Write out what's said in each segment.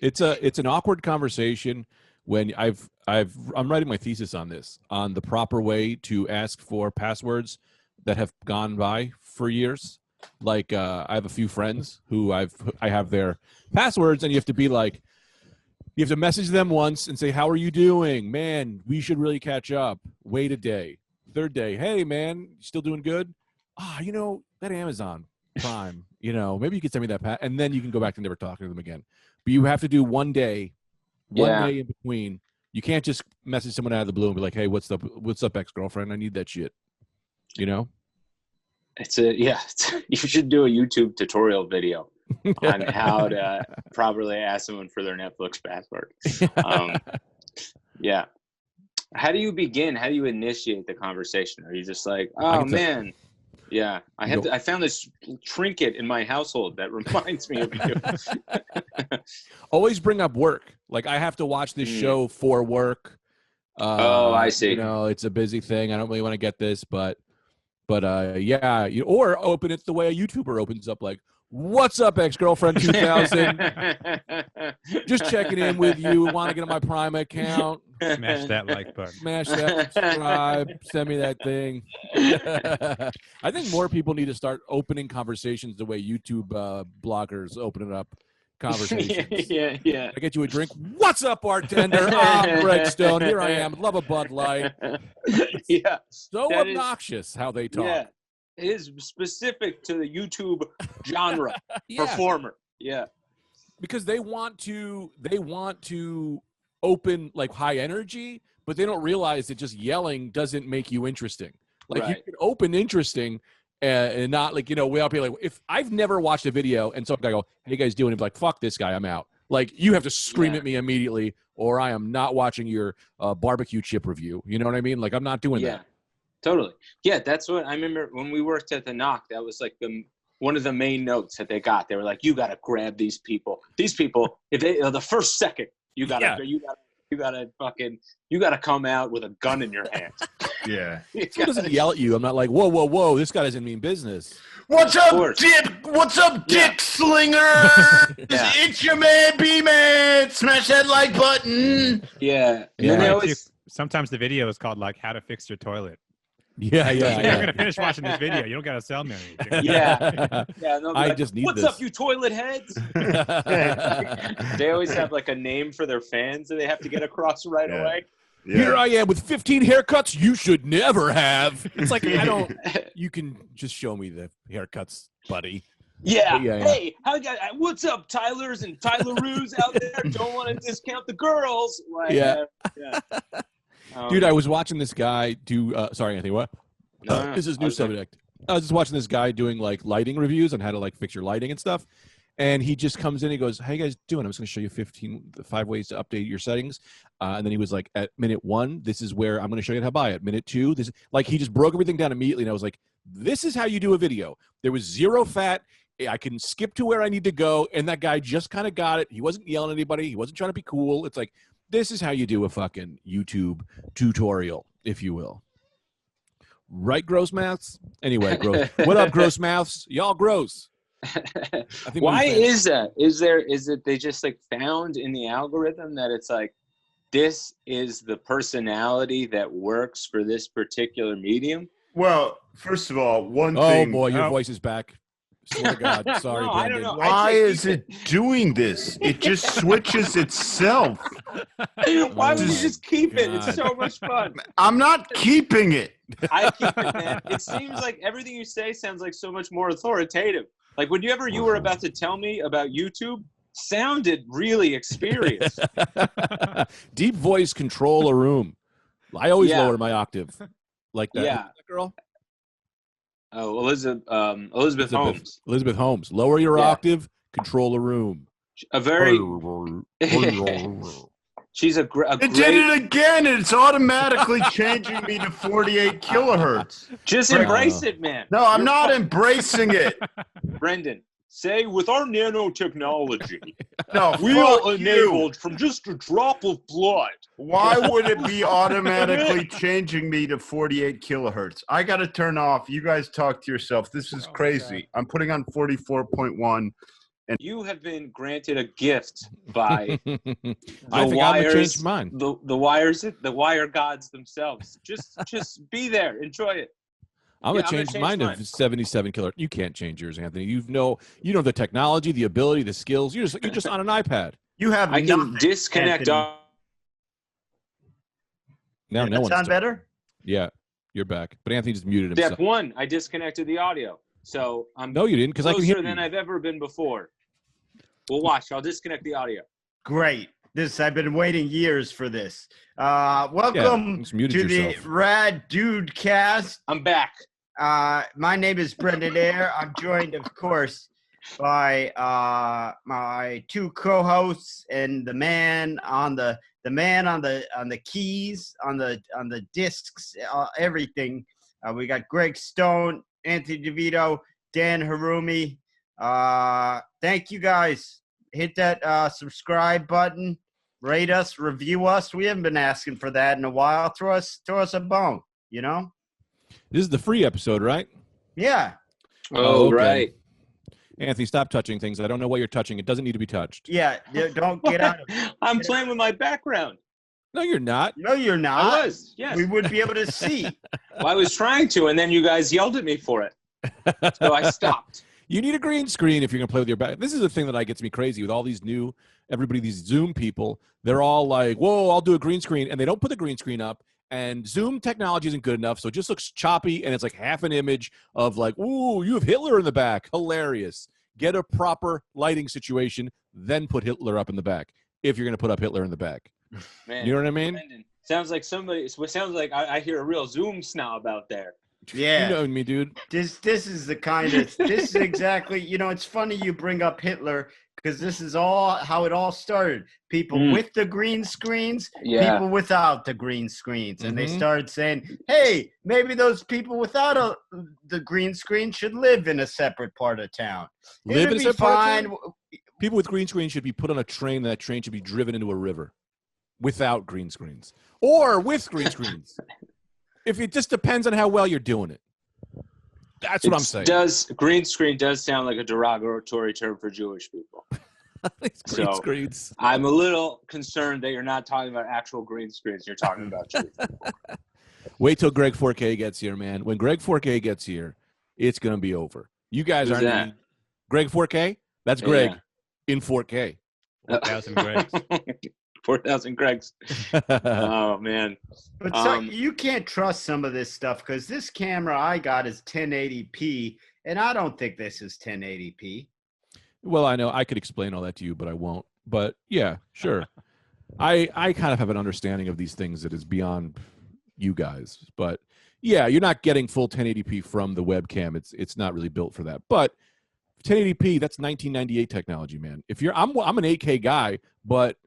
It's an awkward conversation when I'm writing my thesis on this, on the proper way to ask for passwords that have gone by for years. Like I have a few friends who I have their passwords, and you have to be like, you have to message them once and say, how are you doing? Man, we should really catch up. Wait a day. Third day, hey man, still doing good? That Amazon Prime, maybe you could send me that and then you can go back to never talking to them again. But you have to do one day in between. You can't just message someone out of the blue and be like, hey, what's up, ex-girlfriend? I need that shit. You should do a YouTube tutorial video on how to properly ask someone for their Netflix password. Yeah. How do you begin? How do you initiate the conversation? Are you just like, oh man, yeah, I found this trinket in my household that reminds me of you. Always bring up work. Like, I have to watch this show for work. I see. It's a busy thing. I don't really want to get this, but yeah. Or open it the way a YouTuber opens up, like, what's up, ex-girlfriend 2000? Just checking in with you. Want to get on my Prime account? Smash that like button. Smash that subscribe. Send me that thing. I think more people need to start opening conversations the way YouTube bloggers open it up. Conversations. Yeah. I get you a drink. What's up, bartender? I'm Greg Stone. Here I am. Love a Bud Light. Yeah. So that obnoxious how they talk. Yeah. It is specific to the YouTube genre performer. Yeah. Because they want to open like high energy, but they don't realize that just yelling doesn't make you interesting. Like you can open interesting and not like, without being like, if I've never watched a video and some guy go, hey, you guys doing? And be like, fuck this guy, I'm out. Like, you have to scream at me immediately, or I am not watching your barbecue chip review. You know what I mean? Like, I'm not doing that. Totally. Yeah, that's what I remember when we worked at the Knock. That was like one of the main notes that they got. They were like, "You got to grab these people. These people, if they the first second, you got to come out with a gun in your hand." Yeah. Someone doesn't yell at you. I'm not like, whoa. This guy doesn't mean business. What's up, Dip? What's up, Dick Slinger? It's your man, B-Man. Smash that like button. Yeah. Sometimes the video is called like "How to Fix Your Toilet." Yeah. You're gonna finish watching this video. You don't gotta sell me anything. Yeah. I just need What's this. up, you toilet heads? They always have like a name for their fans that they have to get across right away. Yeah. Here I am with 15 haircuts you should never have. It's like, you can just show me the haircuts, buddy. Yeah. Hey, what's up, Tylers and Tyleroos out there? Don't want to discount the girls. Like, yeah. Dude, I was watching this guy do. Sorry, Anthony. What? This is new subject. I was just watching this guy doing like lighting reviews on how to like fix your lighting and stuff. And he just comes in and he goes, "How you guys doing? I'm just going to show you 5 ways to update your settings." And then he was like, "At minute 1, this is where I'm going to show you how to buy it. Minute 2, this." Like, he just broke everything down immediately. And I was like, "This is how you do a video." There was zero fat. I can skip to where I need to go. And that guy just kind of got it. He wasn't yelling at anybody. He wasn't trying to be cool. It's like, this is how you do a fucking YouTube tutorial, if you will. Right, gross mouths? Anyway, gross. What up, gross mouths? Y'all gross. Why is that? Is it they just like found in the algorithm that it's like, this is the personality that works for this particular medium? Well, first of all, one thing. Oh boy, your voice is back. Swear to God. Sorry, no, Brendan. I don't know. Why is it doing this? It just switches itself. Why would you just keep it? It's so much fun. I'm not keeping it. I keep it, man. It seems like everything you say sounds like so much more authoritative. Like whenever you were about to tell me about YouTube, sounded really experienced. Deep voice control a room. I always lower my octave. Like that. Yeah. That girl? Oh, Elizabeth Holmes. Elizabeth Holmes. Lower your octave, control a room. She's a It great... did it again. It's automatically changing me to 48 kilohertz. Just embrace it, man. No, I'm not embracing it. Brendan, say, with our nanotechnology, we are enabled from just a drop of blood. Why would it be automatically changing me to 48 kilohertz? I got to turn off. You guys talk to yourself. This is crazy. God. I'm putting on 44.1, You have been granted a gift by I think I'm gonna change mine. The wire gods themselves. Just be there, enjoy it. I'm gonna change mine to 77 killer. You can't change yours, Anthony. You know the technology, the ability, the skills. You're just on an iPad. I can disconnect. Now no one's sound better. Yeah, you're back. But Anthony just muted himself. Step 1, I disconnected the audio. So I'm no, you didn't, because I can hear you. Closer than I've ever been before. Well, watch. I'll disconnect the audio. Great. I've been waiting years for this. Welcome to the Rad Dudecast. I'm back. My name is Brendan Ayer. I'm joined, of course, by my two co-hosts and the man on the keys, on the discs, everything. We got Greg Stone, Anthony DeVito, Dan Harumi. Thank you guys. Hit that subscribe button, rate us, review us. We haven't been asking for that in a while. Throw us a bone, you know? This is the free episode, right? Yeah. Oh, okay. Right. Anthony, stop touching things. I don't know what you're touching. It doesn't need to be touched. Yeah, don't get out of it. I'm playing with my background. No, you're not. No, you're not. I was, yes. We would be able to see. Well, I was trying to, and then you guys yelled at me for it. So I stopped. You need a green screen if you're going to play with your back. This is the thing that gets me crazy with all these these Zoom people. They're all like, whoa, I'll do a green screen. And they don't put the green screen up. And Zoom technology isn't good enough. So it just looks choppy. And it's like half an image of like, ooh, you have Hitler in the back. Hilarious. Get a proper lighting situation, then put Hitler up in the back if you're going to put up Hitler in the back. Man, you know what I mean? Brendan, sounds like I hear a real Zoom snob out there. Yeah. You know me, dude. This is exactly, it's funny you bring up Hitler because this is all how it all started. People with the green screens, people without the green screens. And they started saying, hey, maybe those people without the green screen should live in a separate part of town. Live in a separate part of town? People with green screens should be put on a train. That train should be driven into a river without green screens or with green screens. If it just depends on how well you're doing it. That's what I'm saying. Green screen does sound like a derogatory term for Jewish people. Green screens. I'm a little concerned that you're not talking about actual green screens. You're talking about Jewish people. Wait till Greg 4K gets here, man. When Greg 4K gets here, it's going to be over. You guys aren't. Greg 4K? That's Greg in 4K. 4,000 Gregs. 4,000 Gregs. Oh, man. But so you can't trust some of this stuff because this camera I got is 1080p, and I don't think this is 1080p. Well, I know I could explain all that to you, but I won't. But, yeah, sure. I kind of have an understanding of these things that is beyond you guys. But, yeah, you're not getting full 1080p from the webcam. It's not really built for that. But 1080p, that's 1998 technology, man. I'm an 8K guy, but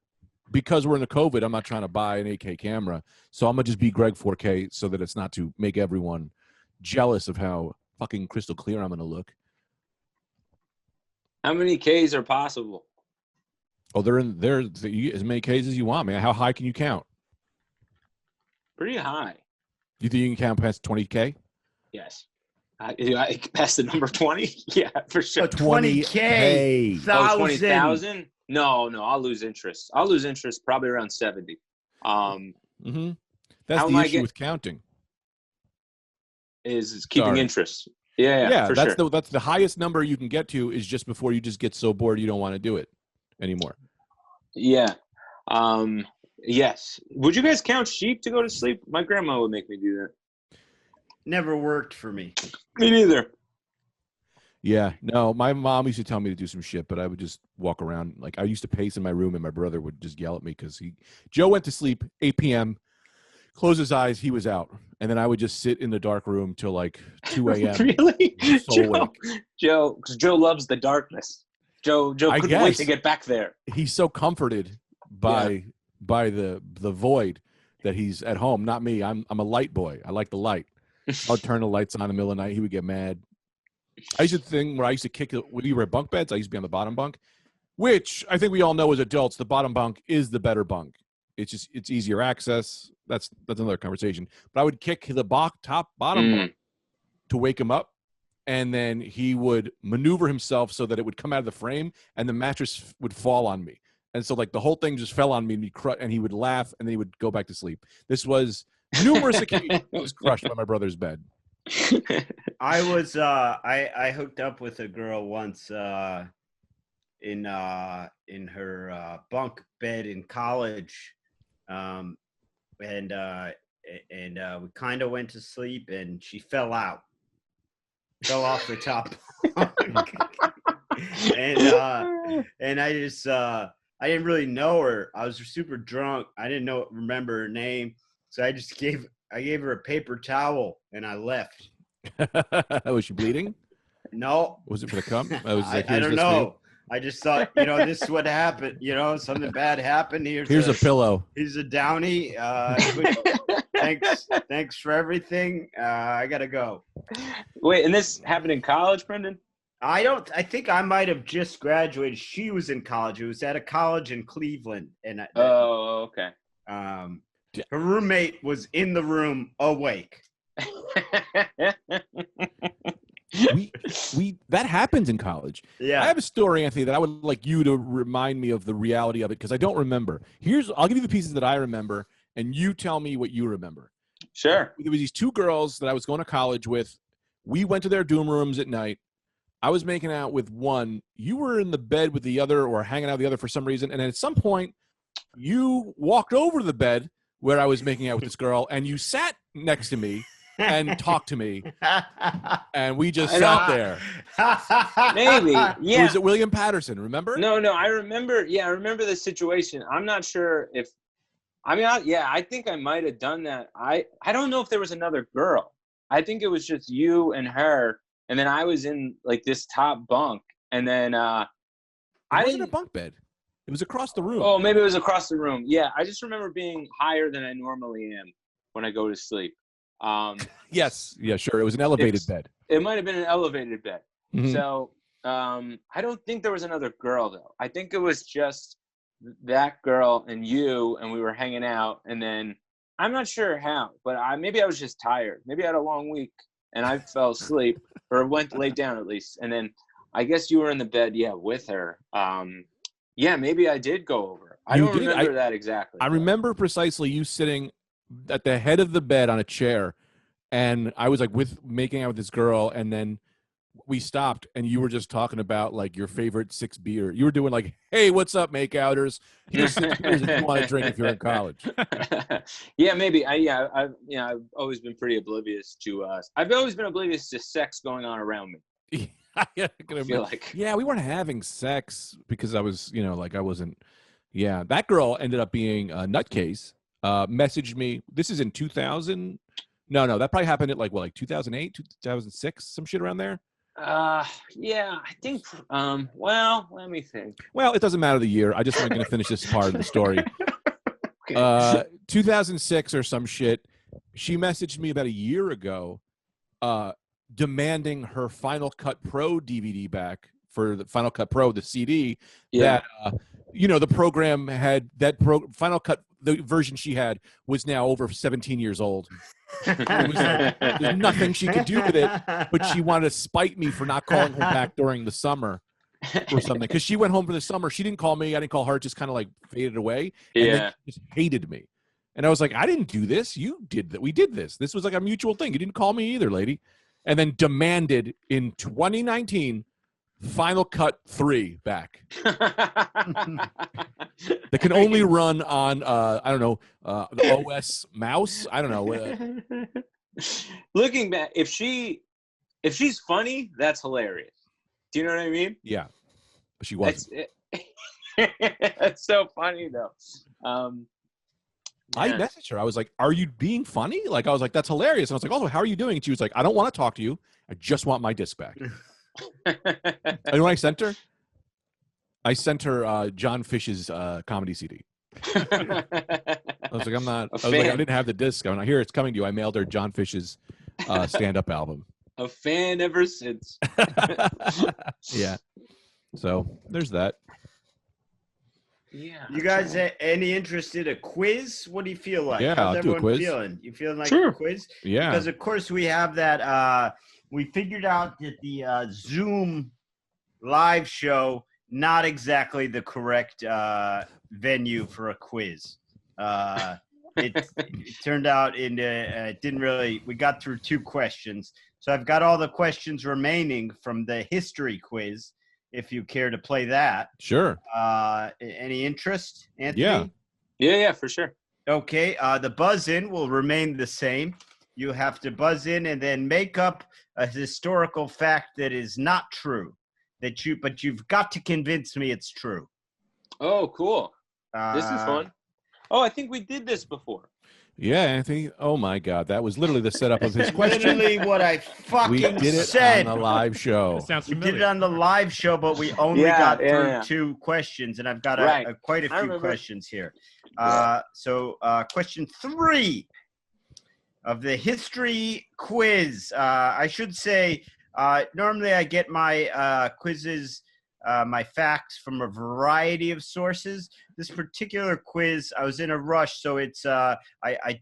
because we're in the COVID, I'm not trying to buy an 8K camera. So I'm going to just be Greg 4K so that it's not to make everyone jealous of how fucking crystal clear I'm going to look. How many Ks are possible? Oh, they're as many Ks as you want, man. How high can you count? Pretty high. You think you can count past 20K? Yes. I past the number 20? Yeah, for sure. 20K. 20,000? No, I'll lose interest. I'll lose interest probably around 70. That's the issue with counting. Is keeping interest. Yeah, for that's sure. That's the highest number you can get to is just before you just get so bored you don't want to do it anymore. Yeah. Yes. Would you guys count sheep to go to sleep? My grandma would make me do that. Never worked for me. Me neither. Yeah, no, my mom used to tell me to do some shit, but I would just walk around. Like, I used to pace in my room, and my brother would just yell at me because Joe went to sleep 8 p.m., closed his eyes, he was out. And then I would just sit in the dark room till like 2 a.m. Really? Joe loves the darkness. Joe couldn't wait to get back there. He's so comforted by the void that he's at home. Not me. I'm a light boy. I like the light. I'll turn the lights on in the middle of the night. He would get mad. I used to think where I used to kick it when you were at bunk beds, I used to be on the bottom bunk, which I think we all know as adults, the bottom bunk is the better bunk. It's easier access. That's another conversation. But I would kick the bottom bunk to wake him up, and then he would maneuver himself so that it would come out of the frame, and the mattress would fall on me. And so, like, the whole thing just fell on me, and he would laugh, and then he would go back to sleep. This was numerous occasions I was crushed by my brother's bed. I was I hooked up with a girl once in her bunk bed in college, and we kind of went to sleep, and she fell off the top. And I just I didn't really know her. I was super drunk. I didn't remember her name, so I gave her a paper towel and I left. Was she bleeding? No. Was it for the cum? I don't know. I just thought, this is what happened. Something bad happened. Here's a pillow. Here's a Downy. Thanks for everything. I gotta go. Wait, and this happened in college, Brendan? I think I might have just graduated. She was in college. It was at a college in Cleveland. And okay. Her roommate was in the room awake. That happens in college. Yeah. I have a story, Anthony, that I would like you to remind me of the reality of it, because I don't remember. I'll give you the pieces that I remember, and you tell me what you remember. Sure. There was these two girls that I was going to college with. We went to their dorm rooms at night. I was making out with one. You were in the bed with the other, or hanging out with the other for some reason. And at some point, you walked over to the bed where I was making out with this girl, and you sat next to me and talked to me. And we just sat there. Maybe. Yeah. Was it William Patterson? Remember? No. I remember. Yeah, I remember the situation. I'm not sure if. I think I might have done that. I don't know if there was another girl. I think it was just you and her. And then I was in like this top bunk, and then it wasn't a bunk bed. It was across the room. Oh, maybe it was across the room. Yeah, I just remember being higher than I normally am when I go to sleep. Yes, yeah, sure. It was an elevated bed. It might have been an elevated bed. Mm-hmm. So I don't think there was another girl though. I think it was just that girl and you, and we were hanging out, and then I'm not sure how, but maybe I was just tired. Maybe I had a long week and I fell asleep. Or laid down at least, and then I guess you were in the bed, with her. Maybe I did go over. I don't remember that exactly. I remember precisely you sitting at the head of the bed on a chair, and I was like making out with this girl, and then we stopped, and you were just talking about like your favorite 6 beer. You were doing like, "Hey, what's up, makeouters? Here's 6 beers if you want to drink if you're in college." Yeah, maybe. I've always been pretty oblivious to. I've always been oblivious to sex going on around me. I feel like. Yeah, we weren't having sex because I was, I wasn't. Yeah, that girl ended up being a nutcase. Messaged me. This is in 2000. No, that probably happened at like 2008, 2006, some shit around there. I think. Well, let me think. Well, it doesn't matter the year. I just want to finish this part of the story. Okay. 2006 or some shit. She messaged me about a year ago, demanding her Final Cut Pro DVD back for the Final Cut Pro, the CD. Yeah. That the program had Final Cut. The version she had was now over 17 years old. There's nothing she could do with it, but she wanted to spite me for not calling her back during the summer or something. Because she went home for the summer. She didn't call me. I didn't call her. It just kind of like faded away. And then she just hated me. And I was like, I didn't do this. You did that. We did this. This was like a mutual thing. You didn't call me either, lady. And then demanded in 2019 Final Cut 3 back. That can only run on the OS mouse. I don't know. Looking back, if she's funny, that's hilarious. Do you know what I mean? Yeah, but she wasn't. It's so funny though. I messaged her. I was like, "Are you being funny?" Like I was like, "That's hilarious." And I was like, "Also, how are you doing?" And she was like, "I don't want to talk to you. I just want my disc back." And you know what I sent her? I sent her John Fish's comedy CD. I was like, I didn't have the disc. I'm like, here, it's coming to you. I mailed her John Fish's stand-up album. A fan ever since. Yeah. So there's that. Yeah. You guys any interest in a quiz? What do you feel like? Yeah, how's I'll do a everyone quiz. feeling? You feeling like Sure. a quiz? Yeah. Because of course we have that we figured out that the Zoom live show, not exactly the correct venue for a quiz. It turned out it didn't really, we got through 2 questions. So I've got all the questions remaining from the history quiz, if you care to play that. Sure. Any interest, Anthony? Yeah, for sure. Okay, the buzz-in will remain the same. You have to buzz in and then make up a historical fact that is not true. But you've got to convince me it's true. Oh, cool. This is fun. Oh, I think we did this before. Yeah, Anthony. Oh my God, that was literally the setup of his question. Literally what I fucking we did it said. on the live show. Sounds We familiar. did it on the live show, but we only got through 2 questions, and I've got quite a few questions here. So question 3 of the history quiz. I should say, normally I get my quizzes, my facts from a variety of sources. This particular quiz, I was in a rush, so it's I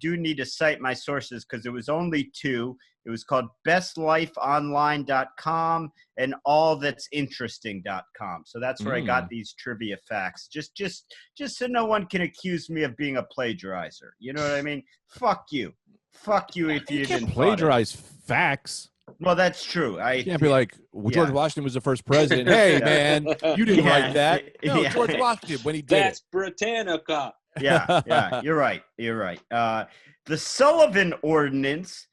do need to cite my sources because it was only 2. It was called bestlifeonline.com and allthat'sinteresting.com. So that's where I got these trivia facts. Just so no one can accuse me of being a plagiarizer. You know what I mean? Fuck you. Fuck you if you didn't plagiarize facts. Well, that's true. You can't be like, George Washington was the first president. Hey, man, you didn't write that. No, George Washington, when he did That's Britannica. Yeah, you're right. The Sullivan Ordinance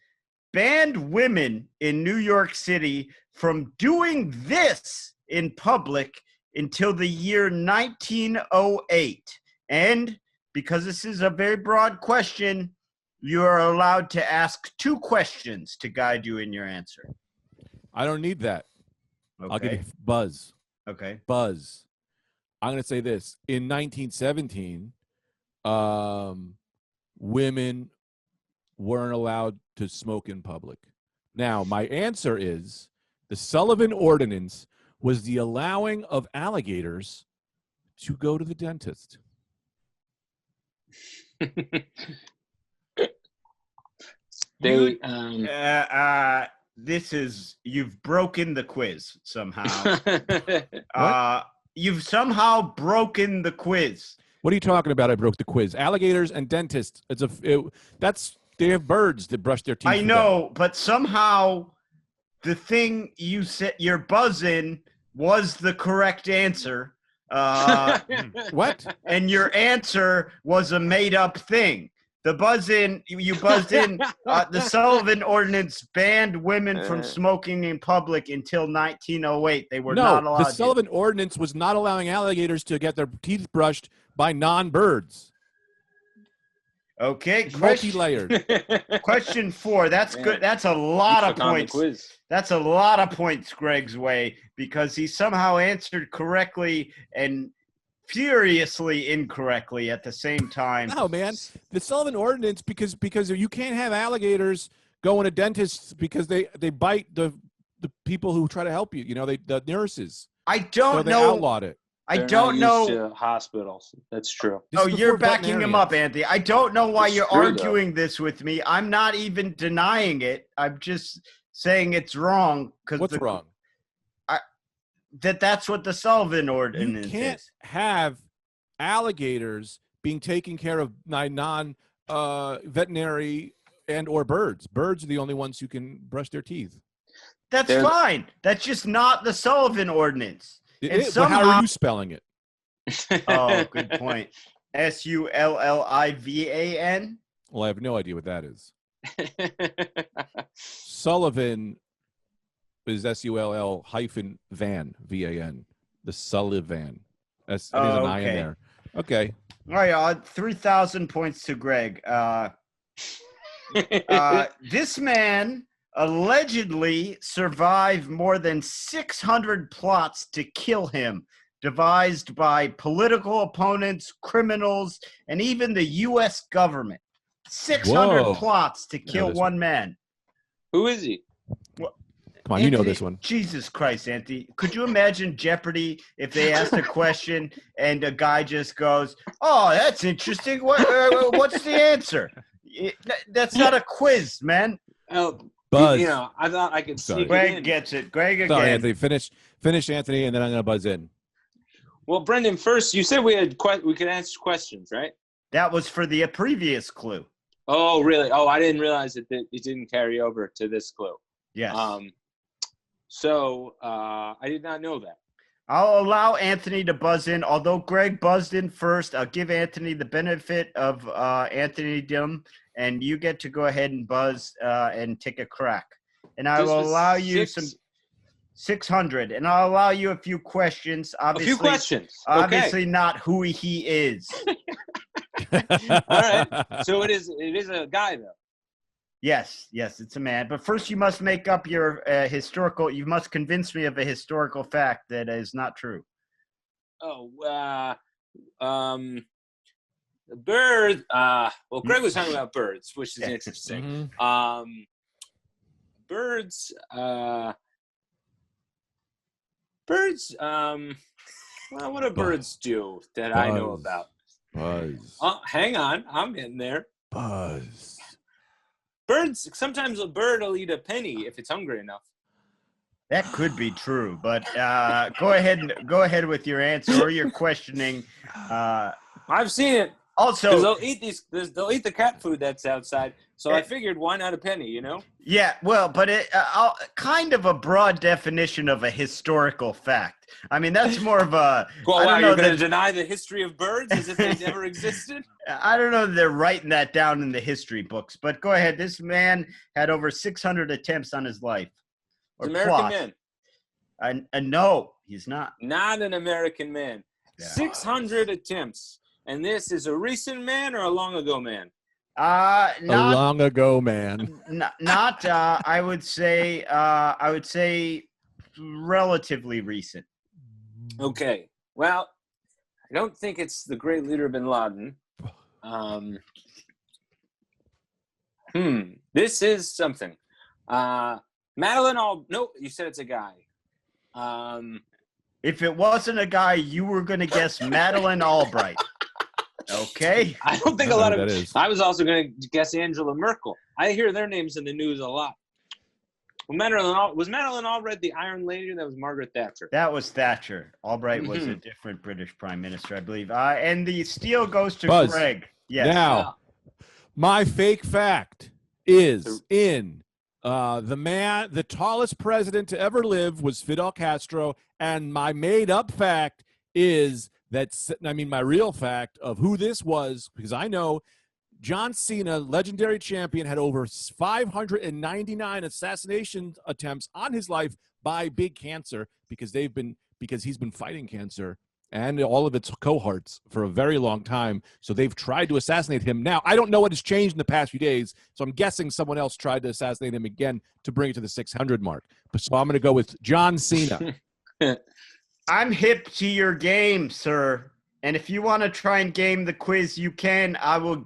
banned women in New York City from doing this in public until the year 1908. And because this is a very broad question, you are allowed to ask 2 questions to guide you in your answer. I don't need that. Okay. I'll give you buzz. Okay. Buzz. I'm going to say this. In 1917, women weren't allowed to smoke in public. Now, my answer is the Sullivan Ordinance was the allowing of alligators to go to the dentist. You've broken the quiz somehow. You've somehow broken the quiz. What are you talking about? I broke the quiz. Alligators and dentists. They have birds that brush their teeth. I know, but somehow the thing you said, your buzz-in, was the correct answer. What? And your answer was a made-up thing. The buzz-in, you buzzed in, the Sullivan Ordinance banned women from smoking in public until 1908. They were not allowed. The Sullivan Ordinance was not allowing alligators to get their teeth brushed by non-birds. Okay, multi-layered. Question 4. That's good. That's a lot of points. That's a lot of points Greg's way because he somehow answered correctly and furiously incorrectly at the same time. No, man. The Sullivan Ordinance, because you can't have alligators going to dentists because they bite the people who try to help you. You know, the nurses. I don't know. They outlawed it. They're not used to hospitals. That's true. You're backing him up, Anthony. I don't know why you're arguing this with me. I'm not even denying it. I'm just saying it's wrong. What's wrong? That's what the Sullivan Ordinance is. You can't have alligators being taken care of by non-veterinary and or birds. Birds are the only ones who can brush their teeth. That's fine. That's just not the Sullivan Ordinance. But how are you spelling it? Oh, good point. Sullivan? Well, I have no idea what that is. Sullivan is SULL-van, VAN. The Sullivan. There's an I in there. Okay. All right, 3,000 points to Greg. This man allegedly survived more than 600 plots to kill him, devised by political opponents, criminals, and even the U.S. government. 600 plots to kill one man. Who is he? Well, come on, Anthony, you know this one. Jesus Christ, Anthony. Could you imagine Jeopardy if they asked a question and a guy just goes, oh, that's interesting. What's the answer? That's not a quiz, man. Buzz. You know, I thought I could sneak Greg it in. gets it. Greg again. Sorry, Anthony. Finish, Anthony, and then I'm going to buzz in. Well, Brendan, first, you said we could answer questions, right? That was for the previous clue. Oh, really? Oh, I didn't realize that it didn't carry over to this clue. Yes. So I did not know that. I'll allow Anthony to buzz in. Although Greg buzzed in first, I'll give Anthony the benefit of Anthony-dom, and you get to go ahead and buzz and take a crack. And I will allow you some 600, and I'll allow you a few questions. Obviously, a few questions. Obviously, not who he is. All right. So it is a guy, though. Yes, it's a man. But first, you must make up your historical. You must convince me of a historical fact that is not true. Oh, bird. Well, Greg was talking about birds, which is interesting. Mm-hmm. Birds. Birds. Well, what do birds do that I know about? Buzz. Oh, hang on, I'm getting there. Buzz. Birds. Sometimes a bird will eat a penny if it's hungry enough. That could be true, but go ahead with your answer or your questioning. I've seen it. Also, they'll eat they'll eat the cat food that's outside. So I figured, why not a penny? You know? Yeah, well, but it kind of a broad definition of a historical fact. I mean, that's more of a. Well, wow, you're going to deny the history of birds as if they never existed? I don't know that they're writing that down in the history books, but go ahead. This man had over 600 attempts on his life. He's an American man. No, he's not. Not an American man. Yeah. 600 attempts. And this is a recent man or a long ago man? A long ago man. Not. I would say relatively recent. Okay. Well, I don't think it's the great leader Bin Laden. This is something. Madeline No, you said it's a guy. If it wasn't a guy, you were going to guess Madeleine Albright. Okay. I don't think a lot of – I was also going to guess Angela Merkel. I hear their names in the news a lot. Well, was Madeleine Albright the Iron Lady? That was Margaret Thatcher. That was Thatcher. Albright was a different British prime minister, I believe. And the steal goes to Buzz. Greg. Yes. Now, my fake fact is in the tallest president to ever live was Fidel Castro, and my made-up fact is – my real fact of who this was, because I know John Cena, legendary champion, had over 599 assassination attempts on his life by big cancer because he's been fighting cancer and all of its cohorts for a very long time. So they've tried to assassinate him. Now, I don't know what has changed in the past few days, so I'm guessing someone else tried to assassinate him again to bring it to the 600 mark. So I'm going to go with John Cena. I'm hip to your game, sir. And if you want to try and game the quiz, you can. I will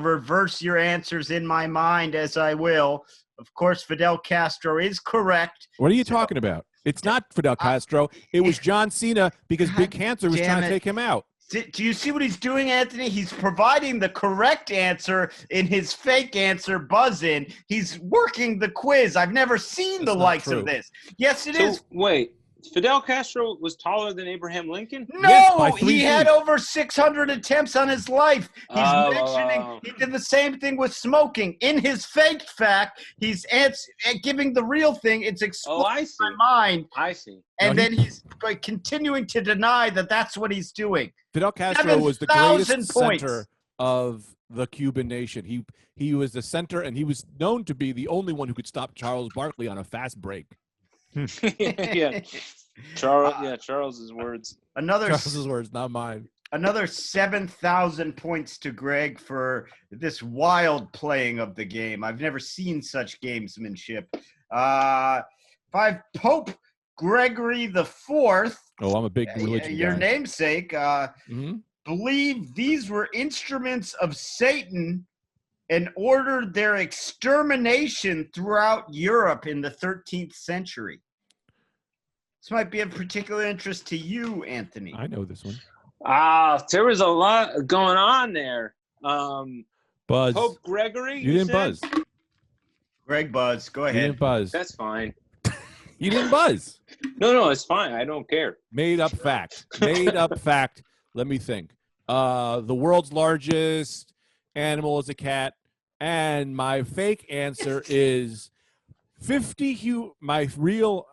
reverse your answers in my mind as I will. Of course, Fidel Castro is correct. What are you talking about? It's not Fidel Castro. It was John Cena because big cancer was trying to take him out. Do you see what he's doing, Anthony? He's providing the correct answer in his fake answer buzz-in. He's working the quiz. I've never seen the likes of this. Yes, it is. Wait. Fidel Castro was taller than Abraham Lincoln? No, yes, he had over 600 attempts on his life. He's he did the same thing with smoking. In his fake fact, he's giving the real thing. It's exploding my mind. I see. And then he's continuing to deny that that's what he's doing. Fidel Castro was the greatest center of the Cuban nation. He was the center, and he was known to be the only one who could stop Charles Barkley on a fast break. Yeah, Charles's words. Charles's words, not mine. Another 7,000 points to Greg for this wild playing of the game. I've never seen such gamesmanship. Pope Gregory the Fourth. Oh, I'm a big religion your guy. Namesake. Believed these were instruments of Satan and ordered their extermination throughout Europe in the 13th century. This might be of particular interest to you, Anthony. I know this one. There was a lot going on there. Buzz. Pope Gregory? You didn't buzz. Greg buzz. Go ahead. You didn't buzz. That's fine. You didn't buzz. No, it's fine. I don't care. Made up fact. Made up fact. Let me think. The world's largest animal is a cat, and my fake answer is 50. My real.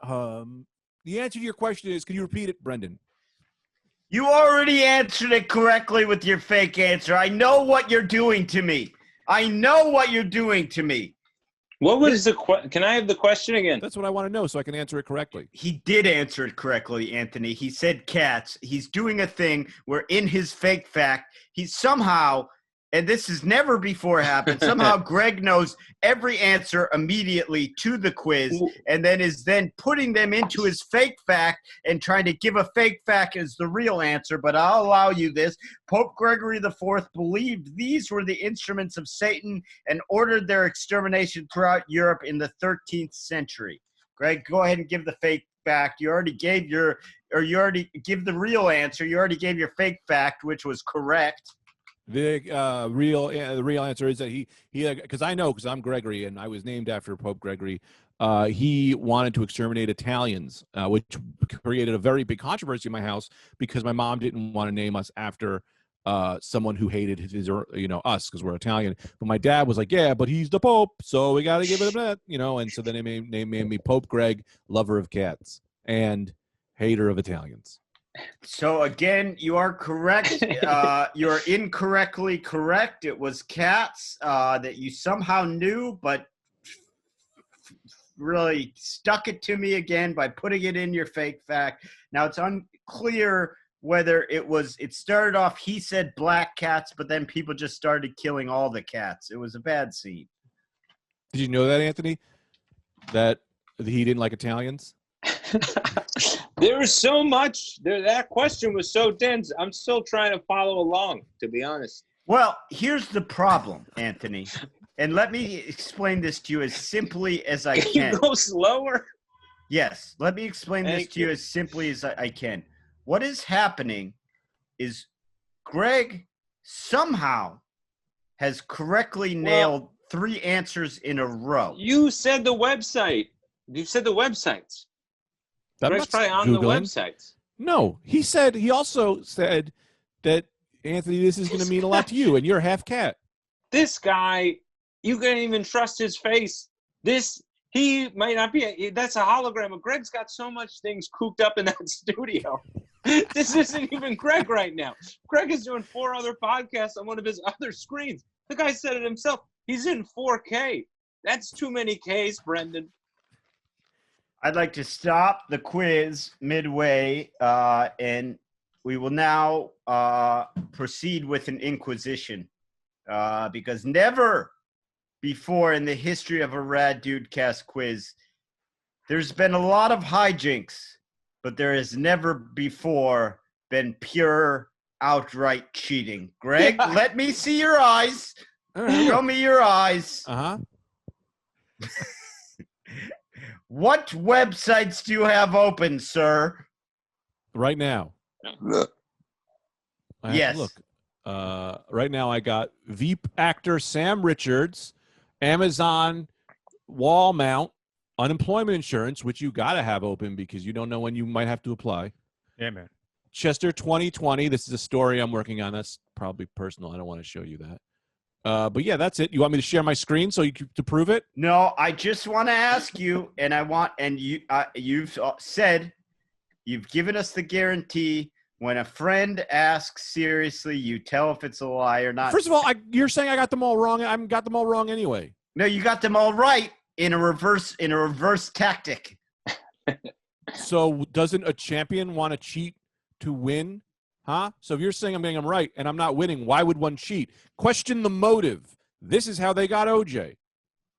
The answer to your question is. Can you repeat it, Brendan? You already answered it correctly with your fake answer. I know what you're doing to me. What was the question? Can I have the question again? That's what I want to know so I can answer it correctly. He did answer it correctly, Anthony. He said cats. He's doing a thing where in his fake fact, he's somehow, and this has never before happened, somehow Greg knows every answer immediately to the quiz and then is then putting them into his fake fact and trying to give a fake fact as the real answer. But I'll allow you this. Pope Gregory IV believed these were the instruments of Satan and ordered their extermination throughout Europe in the 13th century. Greg, go ahead and give the fake fact. You already gave the real answer. You already gave your fake fact, which was correct. The real answer is that he because I'm Gregory and I was named after Pope Gregory. He wanted to exterminate Italians, which created a very big controversy in my house because my mom didn't want to name us after someone who hated us because we're Italian. But my dad was like, yeah, but he's the Pope, so we got to give it a that, And so then they named me Pope Greg, lover of cats and hater of Italians. So again, you are correct. You are incorrectly correct. It was cats that you somehow knew, but really stuck it to me again by putting it in your fake fact. Now it's unclear whether it started off, he said black cats, but then people just started killing all the cats. It was a bad scene. Did you know that, Anthony? That he didn't like Italians? There was so much. That question was so dense. I'm still trying to follow along, to be honest. Well, here's the problem, Anthony. And let me explain this to you as simply as I can. Can you go slower? Yes. Let me explain this to you as simply as I can. What is happening is Greg somehow has correctly nailed 3 answers in a row. You said the website. You said the websites. Greg's probably on the websites. No, he also said that, Anthony, this is going to mean a lot to you, and you're half cat. This guy, you can't even trust his face. He might not be. That's a hologram. But Greg's got so much things cooped up in that studio. This isn't even Greg right now. Greg is doing 4 other podcasts on one of his other screens. The guy said it himself. He's in 4K. That's too many Ks, Brendan. I'd like to stop the quiz midway, and we will now proceed with an inquisition, because never before in the history of a Rad Dudecast quiz, there's been a lot of hijinks, but there has never before been pure, outright cheating. Greg, let me see your eyes. Right. Show me your eyes. Uh-huh. What websites do you have open, sir? Right now. Yes. Look. Right now I got Veep actor Sam Richards, Amazon wall mount, unemployment insurance, which you got to have open because you don't know when you might have to apply. Yeah, man. Chester 2020. This is a story I'm working on. That's probably personal. I don't want to show you that. But yeah, that's it. You want me to share my screen to prove it? No, I just want to ask you, and you've said you've given us the guarantee. When a friend asks seriously, you tell if it's a lie or not. First of all, you're saying I got them all wrong. I got them all wrong anyway. No, you got them all right in a reverse tactic. So doesn't a champion want to cheat to win? Huh? So if you're saying I'm getting them right and I'm not winning, why would one cheat? Question the motive. This is how they got OJ.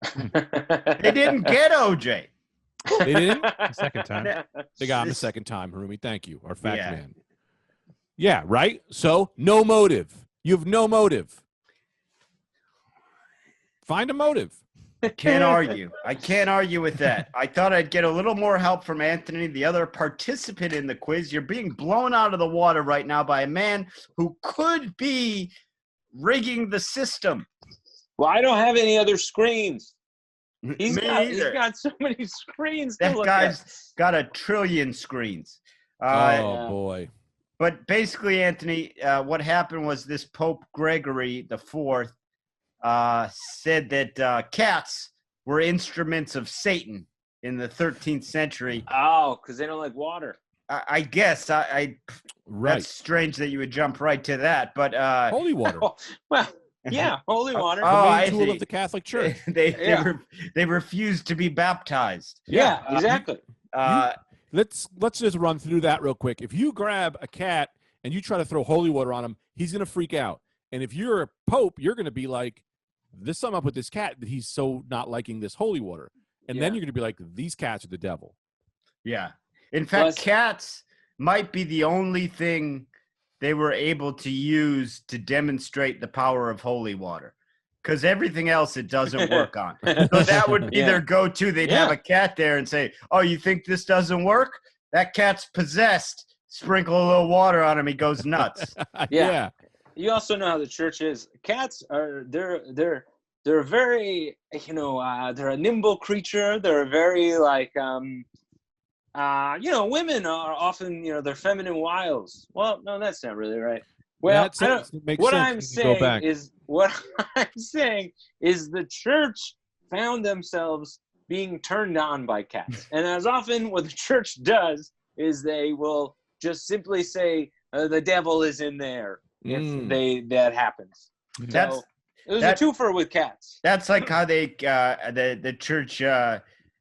They didn't get OJ. They didn't? The second time. They got him the second time, Harumi. Thank you. Our fact man. Yeah, right? So no motive. You have no motive. Find a motive. Can't argue. I can't argue with that. I thought I'd get a little more help from Anthony, the other participant in the quiz. You're being blown out of the water right now by a man who could be rigging the system. Well, I don't have any other screens. He's got so many screens. That guy's got 1 trillion screens. Boy. But basically, Anthony, what happened was this Pope Gregory IV said that cats were instruments of Satan in the 13th century. Oh, because they don't like water. I guess. Right. That's strange that you would jump right to that. But holy water. Well, yeah, holy water. The main tool of the Catholic Church. They refused to be baptized. Yeah, exactly. Let's just run through that real quick. If you grab a cat and you try to throw holy water on him, he's going to freak out. And if you're a pope, you're going to be like, there's something up with this cat that he's so not liking this holy water. And then you're going to be like, these cats are the devil. Yeah. In fact, cats might be the only thing they were able to use to demonstrate the power of holy water. Because everything else it doesn't work on. So that would be their go-to. They'd have a cat there and say, oh, you think this doesn't work? That cat's possessed. Sprinkle a little water on him. He goes nuts. Yeah. You also know how the church is. Cats are, they're very, they're a nimble creature. They're very like, women are often, their feminine wiles. Well, no, that's not really right. Well, what I'm saying is the church found themselves being turned on by cats. And as often what the church does is they will just simply say, the devil is in there if that happens. So it was a twofer with cats. That's like how they the church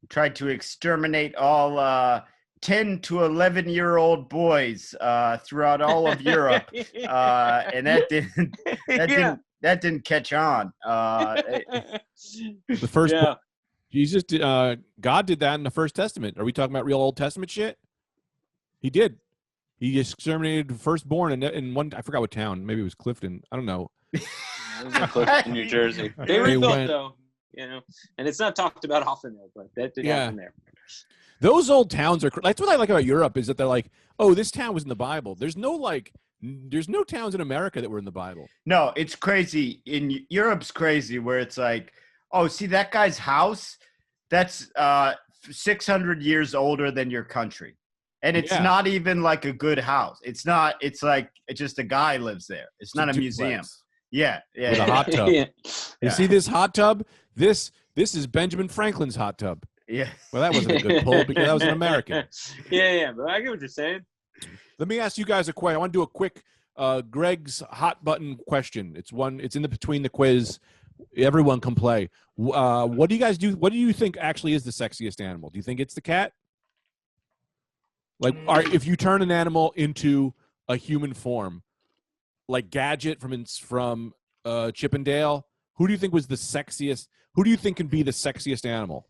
tried to exterminate all 10 to 11-year-old boys throughout all of Europe, and that didn't catch on. The first Jesus did, God did that in the First Testament. Are we talking about real Old Testament shit? He did. He exterminated the firstborn in one. I forgot what town. Maybe it was Clifton. I don't know. It was in Clifton, New Jersey. They rebuilt though, and it's not talked about often though, but that did happen there. Those old towns are. That's what I like about Europe is that they're like, oh, this town was in the Bible. There's no towns in America that were in the Bible. No, it's crazy. In Europe's crazy where it's like, oh, see that guy's house? That's 600 years older than your country. And it's not even like a good house. It's not. It's like it's just a guy lives there. It's not a museum. Yeah. With a hot tub. You see this hot tub? This is Benjamin Franklin's hot tub. Yeah. Well, that wasn't a good pull because that was an American. Yeah. But I get what you're saying. Let me ask you guys a question. I want to do a quick Greg's hot button question. It's in between the quiz. Everyone can play. What do you guys do? What do you think actually is the sexiest animal? Do you think it's the cat? Like, if you turn an animal into a human form, like Gadget from Chip and Dale, who do you think was the sexiest? Who do you think can be the sexiest animal?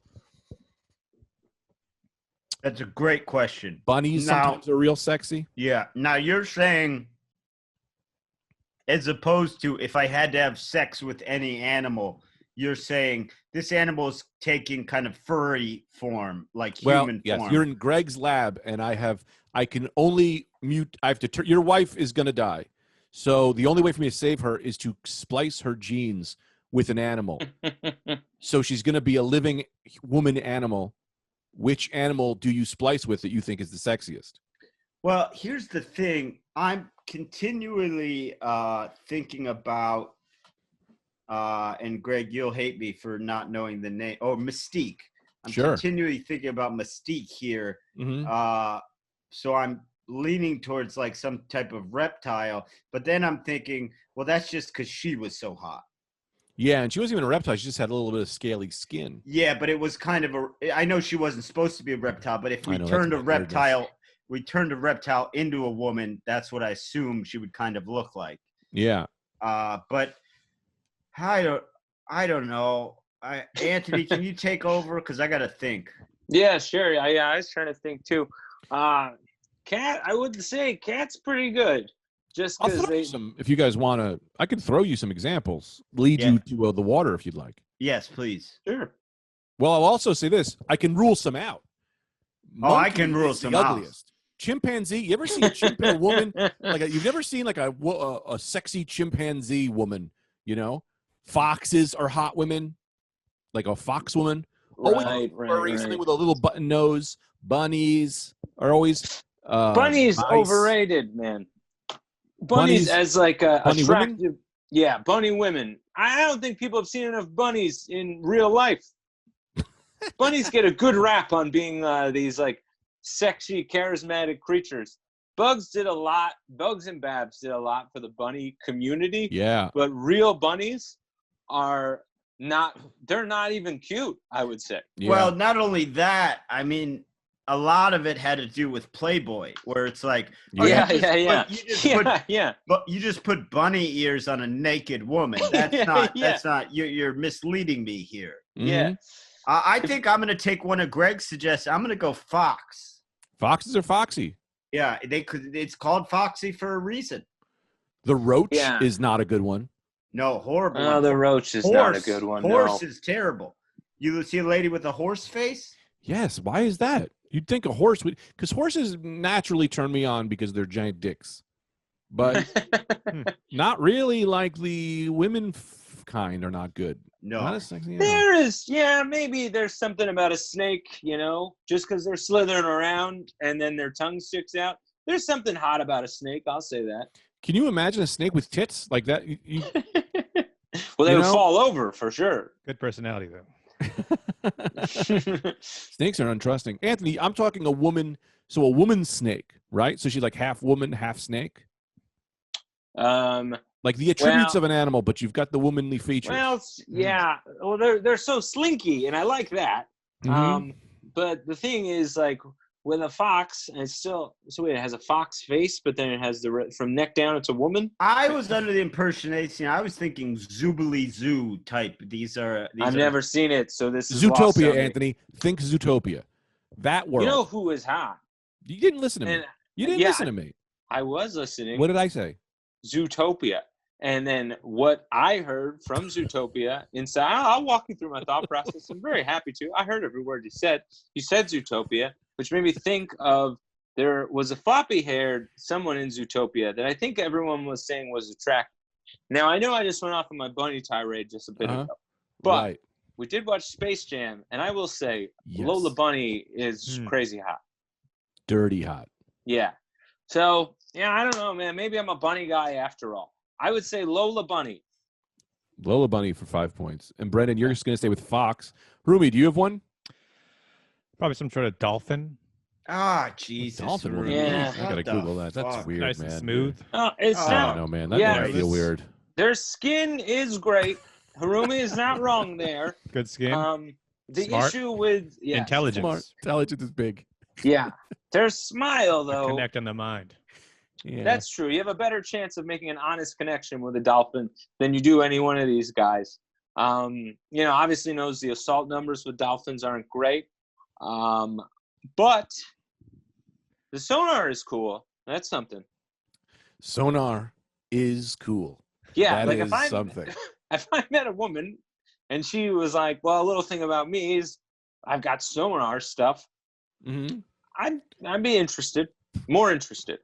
That's a great question. Bunnies sometimes are real sexy. Yeah. Now you're saying, as opposed to if I had to have sex with any animal, you're saying this animal is taking kind of furry form, like human form. Yes, you're in Greg's lab, and I can only mute. I have to. Your wife is going to die, so the only way for me to save her is to splice her genes with an animal. So she's going to be a living woman animal. Which animal do you splice with that you think is the sexiest? Well, here's the thing. I'm continually thinking about, and Greg, you'll hate me for not knowing the name. Oh, Mystique. I'm continually thinking about Mystique here. Mm-hmm. So I'm leaning towards like some type of reptile. But then I'm thinking, well, that's just because she was so hot. Yeah, and she wasn't even a reptile. She just had a little bit of scaly skin. Yeah, but it was kind of I know she wasn't supposed to be a reptile, but if we turned a reptile into a woman, that's what I assume she would kind of look like. Yeah. But I don't know. Anthony, can you take over? Because I got to think. Yeah, sure. I was trying to think too. Cat, I would say cat's pretty good. Just because if you guys want to, I could throw you some examples, lead you to the water if you'd like. Yes, please. Sure. Well, I'll also say this: I can rule some out. Monkey I can rule some out. Chimpanzee. You ever seen a chimpanzee woman? You've never seen like a sexy chimpanzee woman. Foxes are hot women, like a fox woman. always furry, something with a little button nose. Bunnies are always bunnies nice. Overrated, man. Bunnies as like a bunny attractive women? Yeah, bunny women. I don't think people have seen enough bunnies in real life. Bunnies get a good rap on being these like sexy, charismatic creatures. Bugs and Babs did a lot for the bunny community. Yeah. But real bunnies are they're not even cute, I would say. Yeah. Well, not only that, I mean, a lot of it had to do with Playboy, where it's like, you just put bunny ears on a naked woman. That's not, you're misleading me here. Yeah. I think I'm going to take one of Greg's suggestions. I'm going to go fox. Foxes are foxy. Yeah, it's called foxy for a reason. The roach is not a good one. No, horrible. No, the roach is not a good one. Horse is terrible. You see a lady with a horse face? Yes. Why is that? You'd think a horse would, because horses naturally turn me on because they're giant dicks. But not really, like the women kind are not good. No. Not as sexy. There is, maybe there's something about a snake, just because they're slithering around and then their tongue sticks out. There's something hot about a snake, I'll say that. Can you imagine a snake with tits like that? Well, they would fall over for sure. Good personality, though. Snakes are untrusting. Anthony, I'm talking a woman, so a woman snake, right? So she's like half woman, half snake? Like the attributes of an animal, but you've got the womanly features. Well, yeah. Well, they're so slinky, and I like that. Mm-hmm. But the thing is, like, with a fox, and it's still it has a fox face, but then it has from neck down, it's a woman. I was under the impersonation. I was thinking Zoobly Zoo type. I've never seen it, so this is Zootopia. Anthony, think Zootopia. That world. You know who is hot? You didn't listen to me. You didn't listen to me. I was listening. What did I say? Zootopia. And then what I heard from Zootopia inside, I'll walk you through my thought process. I'm very happy to. I heard every word you said. You said Zootopia, which made me think of there was a floppy-haired someone in Zootopia that I think everyone was saying was attractive. Now, I know I just went off on my bunny tirade just a bit ago, but we did watch Space Jam, and I will say Lola Bunny is crazy hot. Dirty hot. Yeah. So, I don't know, man. Maybe I'm a bunny guy after all. I would say Lola Bunny. Lola Bunny for 5 points. And Brendan, you're just going to stay with Fox. Rumi, do you have one? Probably some sort of dolphin. Ah, Jesus. Dolphin. Yeah. I got to Google that. That's weird, nice man. And smooth. It's not. No, man. That might feel weird. Their skin is great. Harumi is not wrong there. Good skin. The Smart. issue with intelligence. Smart. Intelligence is big. Yeah. Their smile, though. Connect on the mind. Yeah. That's true. You have a better chance of making an honest connection with a dolphin than you do any one of these guys. Obviously knows the assault numbers with dolphins aren't great. But the sonar is cool. That's something. Sonar is cool. Yeah. That is something. If I met a woman and she was like, well, a little thing about me is I've got sonar stuff. Mm-hmm. I'd be interested. More interested.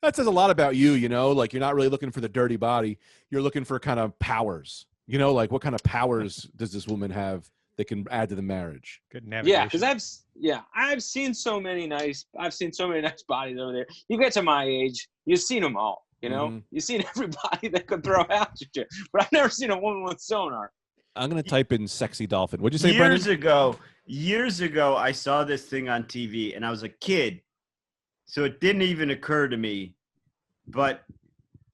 That says a lot about you, like you're not really looking for the dirty body. You're looking for kind of powers, like what kind of powers does this woman have that can add to the marriage? Good navigation. Yeah, because I've seen so many nice bodies over there. You get to my age, you've seen them all, You've seen everybody that could throw out at you, but I've never seen a woman with sonar. I'm going to type in sexy dolphin. What'd you say, Brendan? Years ago, I saw this thing on TV and I was a kid. So it didn't even occur to me, but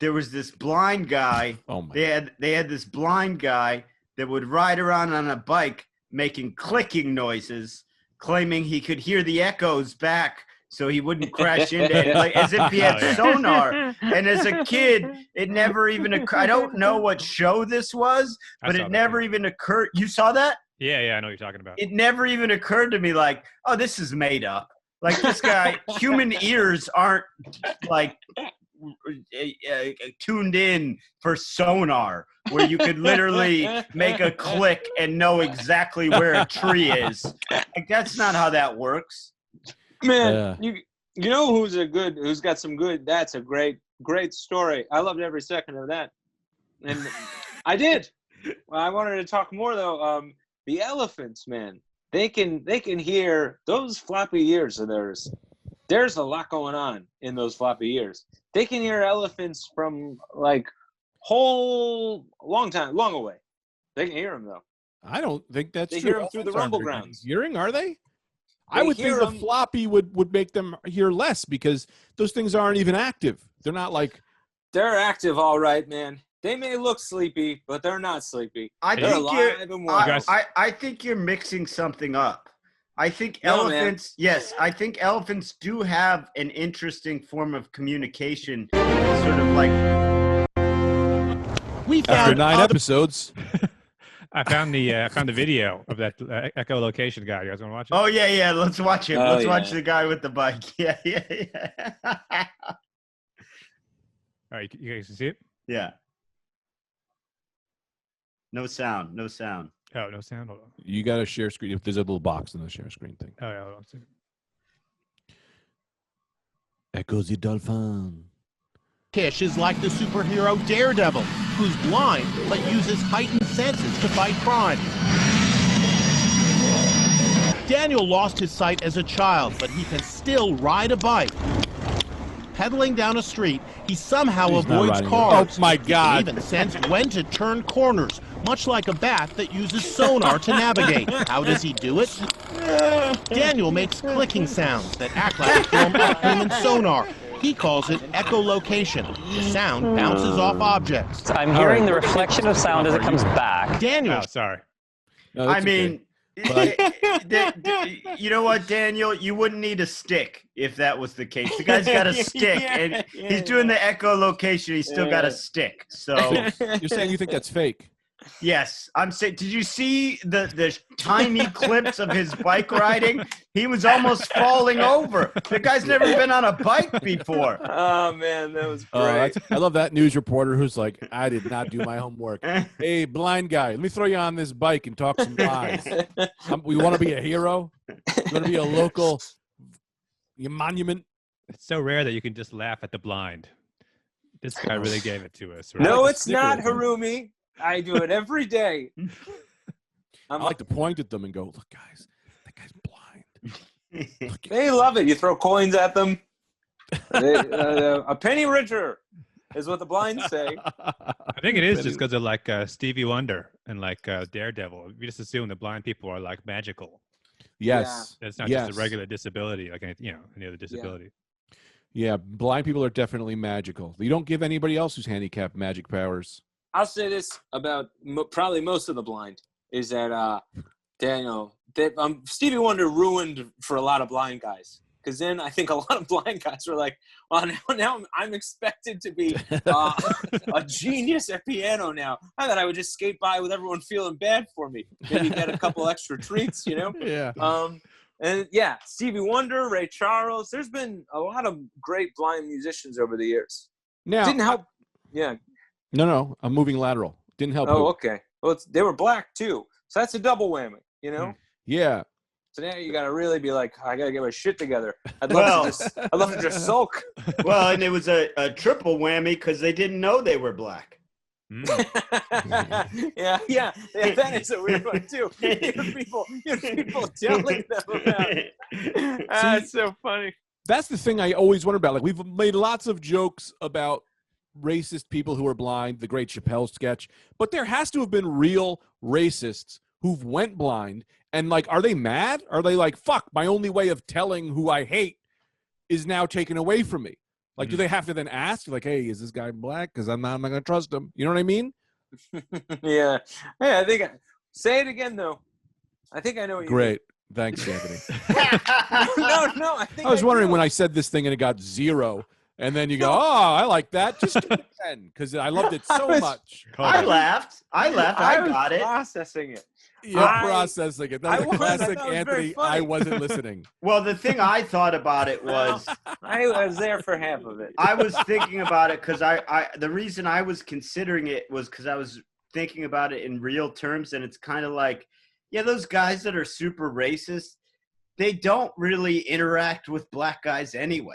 there was this blind guy. Oh my! They had this blind guy that would ride around on a bike making clicking noises, claiming he could hear the echoes back, so he wouldn't crash into it, like as if he had sonar. And as a kid, it never even occurred. I don't know what show this was, but it never even occurred. You saw that? Yeah, I know what you're talking about. It never even occurred to me, like, oh, this is made up. Like this guy, human ears aren't like tuned in for sonar, where you could literally make a click and know exactly where a tree is. Like that's not how that works. Man, you know who's got some good. That's a great story. I loved every second of that, and I did. Well, I wanted to talk more though. the elephants, man, they can hear those floppy ears of theirs. There's a lot going on in those floppy ears. They can hear elephants from like long away. They can hear them though. I don't think that's true. They hear them through the rumble grounds. Hearing, are they? I would think the floppy would make them hear less because those things aren't even active. They're not like. They're active, all right, man. They may look sleepy, but they're not sleepy. I think you're mixing something up. I think elephants. Yes, I think elephants do have an interesting form of communication. Sort of like. After 9 episodes. I found the video of that echolocation guy. You guys want to watch it? Oh yeah. Let's watch him. Let's watch the guy with the bike. Yeah. All right, you guys can see it? Yeah. No sound. Oh, no sound. Hold on. You got to share screen. If there's a little box in the share screen thing. Oh yeah, hold on a second. Echo the dolphin. Kish is like the superhero Daredevil, who's blind but uses heightened senses to fight crime. Daniel lost his sight as a child, but he can still ride a bike. Pedaling down a street, he somehow avoids cars. Oh my God. He even senses when to turn corners, much like a bat that uses sonar to navigate. How does he do it? Daniel makes clicking sounds that act like a film of human sonar. He calls it echolocation. The sound bounces off objects. I'm hearing the reflection of sound as it comes back. Daniel. Oh, sorry. No, I mean, you know what, Daniel? You wouldn't need a stick if that was the case. The guy's got a stick, and he's doing the echolocation. He's still got a stick. So you're saying you think that's fake? Yes, I'm saying. Did you see the tiny clips of his bike riding? He was almost falling over. The guy's never been on a bike before. Oh man, that was great. I love that news reporter who's like, I did not do my homework. Hey, blind guy, let me throw you on this bike and talk some lies. We want to be a hero. You want to be a local monument. It's so rare that you can just laugh at the blind. This guy really gave it to us. Right? No, it's not, Harumi. I do it every day. I like to point at them and go, look, guys, that guy's blind. They love it. You throw coins at them. A penny richer is what the blind say. I think it is just because of like Stevie Wonder and like Daredevil. We just assume that blind people are like magical. Yes. Yeah. It's not just a regular disability, like any other disability. Yeah, blind people are definitely magical. You don't give anybody else who's handicapped magic powers. I'll say this about probably most of the blind is that Daniel, Stevie Wonder ruined for a lot of blind guys. Because then I think a lot of blind guys were like, well, now I'm expected to be a genius at piano now. I thought I would just skate by with everyone feeling bad for me. Maybe get a couple extra treats, Yeah. And yeah, Stevie Wonder, Ray Charles. There's been a lot of great blind musicians over the years. Now, didn't help. Yeah. No, I'm moving lateral. Didn't help. Oh, okay. Well, they were black too, so that's a double whammy, Yeah. So now you got to really be like, I got to get my shit together. I'd love to just sulk. Well, and it was a triple whammy because they didn't know they were black. Yeah, that is a weird one too. You have people telling them about it. That's so funny. That's the thing I always wonder about. Like, we've made lots of jokes about racist people who are blind, the great Chappelle sketch, but there has to have been real racists who've went blind, and like, are they mad? Are they like, fuck, my only way of telling who I hate is now taken away from me? Like, do they have to then ask, like, hey, is this guy black? Because I'm not going to trust him. You know what I mean? Yeah. Hey, I think say it again though. I think I know what you Great. Thanks, Anthony. No, I think I was wondering when I said this thing and it got 0. And then you go, oh, I like that. Just give it 10 because I loved it so much. I laughed. I got it. Processing it. You're processing it. That's a classic Anthony. I wasn't listening. Well, the thing I thought about it was I was there for half of it. I was thinking about it because the reason I was considering it was because I was thinking about it in real terms, and it's kind of like, yeah, those guys that are super racist, they don't really interact with black guys anyway.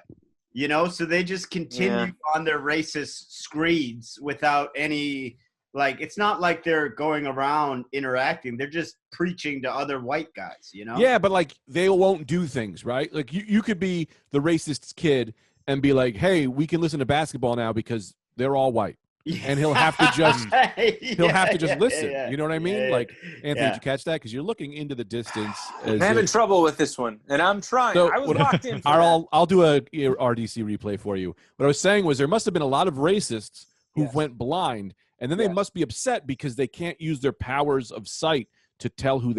So they just continue on their racist screeds without any Like, it's not like they're going around interacting. They're just preaching to other white guys, you know? Yeah, but like they won't do things, right? Like you could be the racist kid and be like, hey, we can listen to basketball now because they're all white. And he'll have to just listen. Yeah. You know what I mean? Yeah, like, Anthony, yeah. did you catch that? Because you're looking into the distance. I'm having trouble with this one, and I'm trying. So I was locked in. I'll do a RDC replay for you. What I was saying was there must have been a lot of racists who went blind, and then they must be upset because they can't use their powers of sight to tell who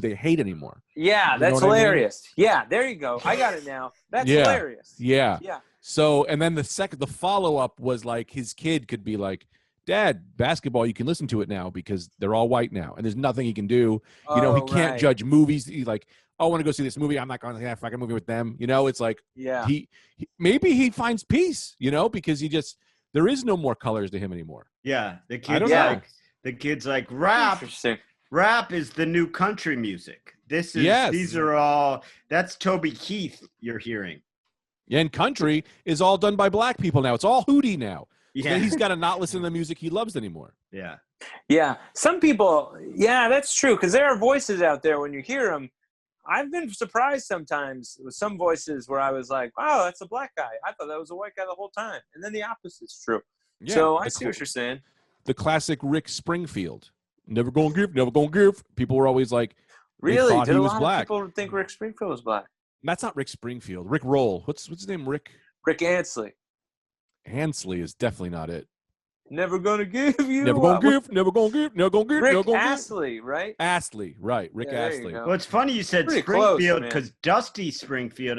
they hate anymore. Yeah, that's hilarious. I mean? Yeah, there you go. I got it now. That's hilarious. Yeah. Yeah. So, and then the follow-up was like his kid could be like, Dad, basketball, you can listen to it now because they're all white now, and there's nothing he can do. You know, he can't judge movies. He's like, oh, I want to go see this movie. I'm not going to see that fucking movie with them. You know, it's like, he maybe he finds peace, you know, because there is no more colors to him anymore. Yeah, the kid's like rap. Rap is the new country music. These are all. That's Toby Keith you're hearing. Yeah, and country is all done by black people now. It's all Hootie now. Yeah, so he's got to not listen to the music he loves anymore. Yeah, yeah. Some people. Yeah, that's true. Because there are voices out there when you hear them. I've been surprised sometimes with some voices where I was like, "Wow, that's a black guy. I thought that was a white guy the whole time." And then the opposite's true. Yeah, so I see what you're saying. The classic Rick Springfield. Never gonna give. People were always like, really? Thought Did he a was lot black. of people think Rick Springfield was black? That's not Rick Springfield. Rick Roll. What's his name? Rick Ansley. Ansley is definitely not it. Never gonna give you. Never gonna give. Never gonna give. Never gonna give. Rick Astley, right? Astley, right? Rick Astley. Well, it's funny you said Pretty Springfield because Dusty Springfield,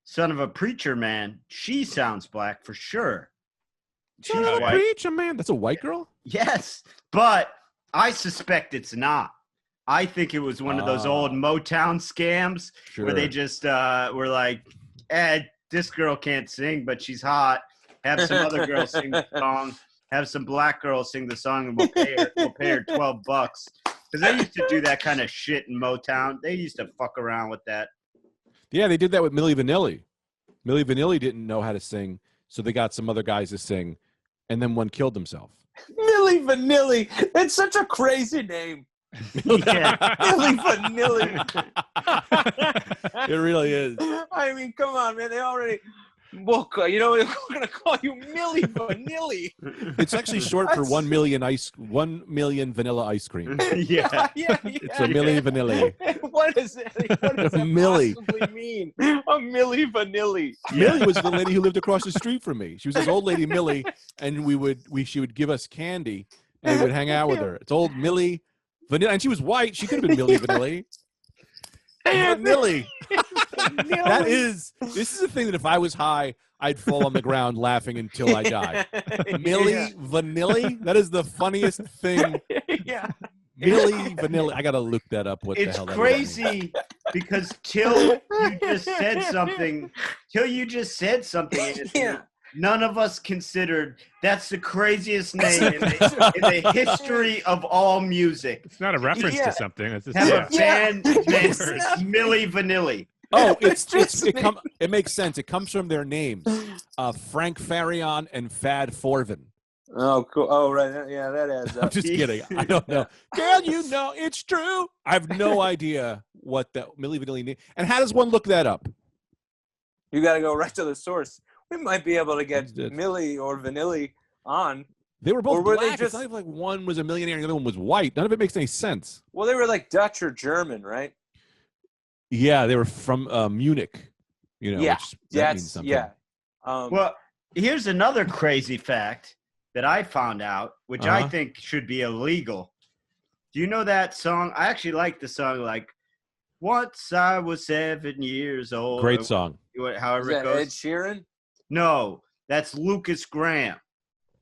son of a preacher man, she sounds black for sure. Son of a preacher man. That's a white girl. Yes, but I suspect it's not. I think it was one of those old Motown scams where they just were like, this girl can't sing, but she's hot. Have some other girl sing the song. Have some black girl sing the song, and we'll pay her $12. Because they used to do that kind of shit in Motown. They used to fuck around with that. Yeah, they did that with Milli Vanilli. Milli Vanilli didn't know how to sing, so they got some other guys to sing, and then one killed himself. Milli Vanilli. That's such a crazy name. Yeah. Milli Vanilli. It really is. I mean, come on, man. They already. Well, you know, we're gonna call you Milli Vanilli. It's actually short for 1 million vanilla ice cream. Yeah. It's a Milli Vanilli. What is it? What does that Milli. possibly mean? A Milli Vanilli. Millie was the lady who lived across the street from me. She was this old lady, Millie, and she would give us candy, and we would hang out with her. It's old Milli Vanilli, and she was white. She could have been Milli Vanilli. Vanilli. This is a thing that if I was high, I'd fall on the ground laughing until I die. Milli Vanilli? That is the funniest thing. Yeah. Milli Vanilli. I got to look that up. What the hell that crazy because till you just said something, none of us considered that's the craziest name in the history of all music. It's not a reference to something. It's just, have a band named Milli Vanilli. Oh, it makes sense. It comes from their names, Frank Farion and Fad Forvin. Oh, cool. Oh, right. Yeah, that adds up. I'm just kidding. I don't know. Girl, you know it's true. I have no idea what that Milli Vanilli name. And how does one look that up? You got to go right to the source. We might be able to get Milli or Vanilli on. They were both black. It's not even like one was a millionaire and the other one was white. None of it makes any sense. Well, they were like Dutch or German, right? Yeah, they were from Munich. You know, yeah, that means something. Yeah. Well, here's another crazy fact that I found out, which I think should be illegal. Do you know that song? I actually like the song, like, once I was 7 years old. Great song. However it goes. Ed Sheeran? No, that's Lucas Graham.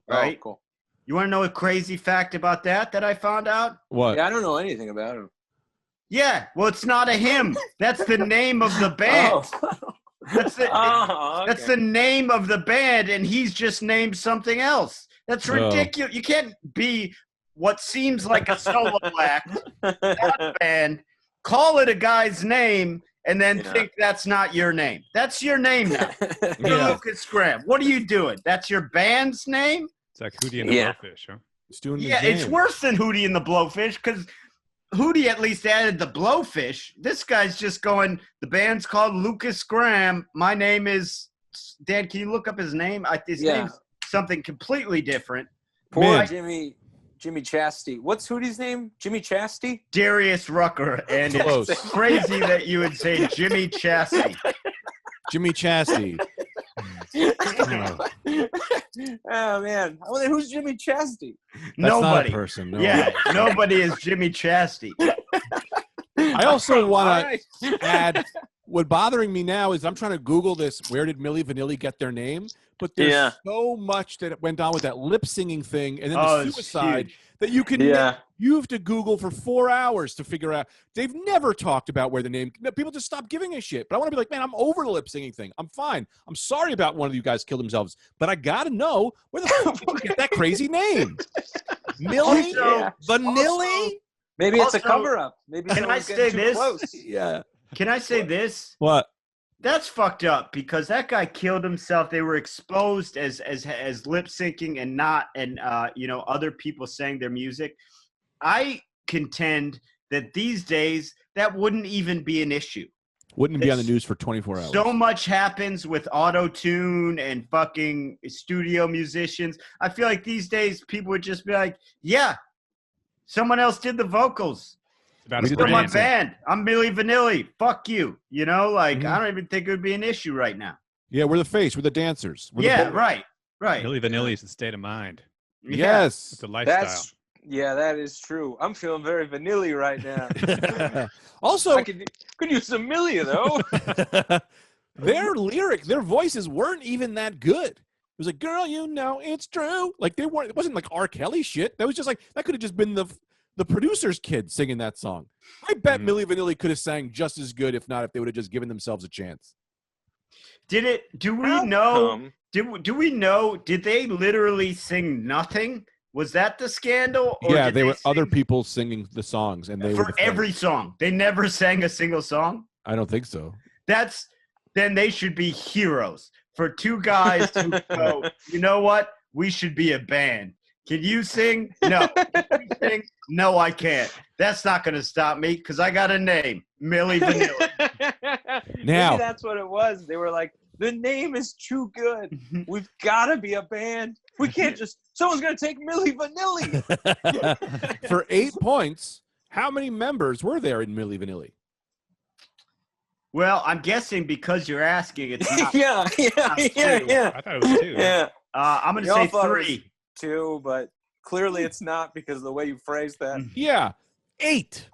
Right? Oh, cool. You want to know a crazy fact about that I found out? What? Yeah, I don't know anything about him. Yeah, well, it's not a him. That's the name of the band. That's the name of the band, and he's just named something else. That's ridiculous. You can't be what seems like a solo act, that band, call it a guy's name, and then think that's not your name. That's your name now. Lucas Graham. What are you doing? That's your band's name? It's like Hootie and the Blowfish, huh? it's worse than Hootie and the Blowfish because Hootie at least added the Blowfish. This guy's just going, the band's called Lucas Graham. My name is, Dan, can you look up his name? His name's something completely different. Poor Jimmy Chastity. What's Hootie's name? Jimmy Chastity? Darius Rucker. And it's crazy that you would say Jimmy Chastity. Jimmy Chastity. Oh man, who's Jimmy Chastity? That's not a person. No. Yeah, nobody is Jimmy Chastity. I also want to add, what bothering me now is I'm trying to Google this. Where did Milli Vanilli get their name? But there's so much that went on with that lip singing thing, and then the suicide that you can. You have to Google for 4 hours to figure out. They've never talked about where the name. People just stop giving a shit. But I want to be like, man, I'm over the lip singing thing. I'm fine. I'm sorry about one of you guys killed themselves, but I gotta know where the fuck did you get that crazy name, Milli Vanilli. Maybe it's a cover up. Maybe can I say this? Yeah. Can I say this? What? That's fucked up because that guy killed himself. They were exposed as lip syncing and other people sang their music. I contend that these days that wouldn't even be an issue. Wouldn't be on the news for 24 hours. So much happens with auto-tune and fucking studio musicians. I feel like these days people would just be like, yeah, someone else did the vocals. For my band. I'm Milli Vanilli. Fuck you. I don't even think it would be an issue right now. Yeah, we're the face. We're the dancers. Right. Milli Vanilli is a state of mind. Yes. It's a lifestyle. That is true. I'm feeling very vanilli right now. Also, I could use some Milli, though. Their voices weren't even that good. It was like, girl, it's true. Like they weren't. It wasn't like R. Kelly shit. That was just like that could have just been the producer's kid singing that song. I bet Milli Vanilli could have sang just as good, if not, if they would have just given themselves a chance. Do we know? Did they literally sing nothing? Was that the scandal? Or they were other people singing the songs, and they for every song. They never sang a single song. I don't think so. Then they should be heroes for two guys who go, you know what? We should be a band. Can you sing? No. Can you sing? No, I can't. That's not going to stop me because I got a name, Milli Vanilli. Maybe that's what it was. They were like, the name is too good. We've got to be a band. We can't just – someone's going to take Milli Vanilli. For 8 points, how many members were there in Milli Vanilli? Well, I'm guessing because you're asking, it's not. Yeah. I thought it was 2. Yeah. I'm going to say 3. 2, but clearly it's not because of the way you phrased that. Yeah. 8.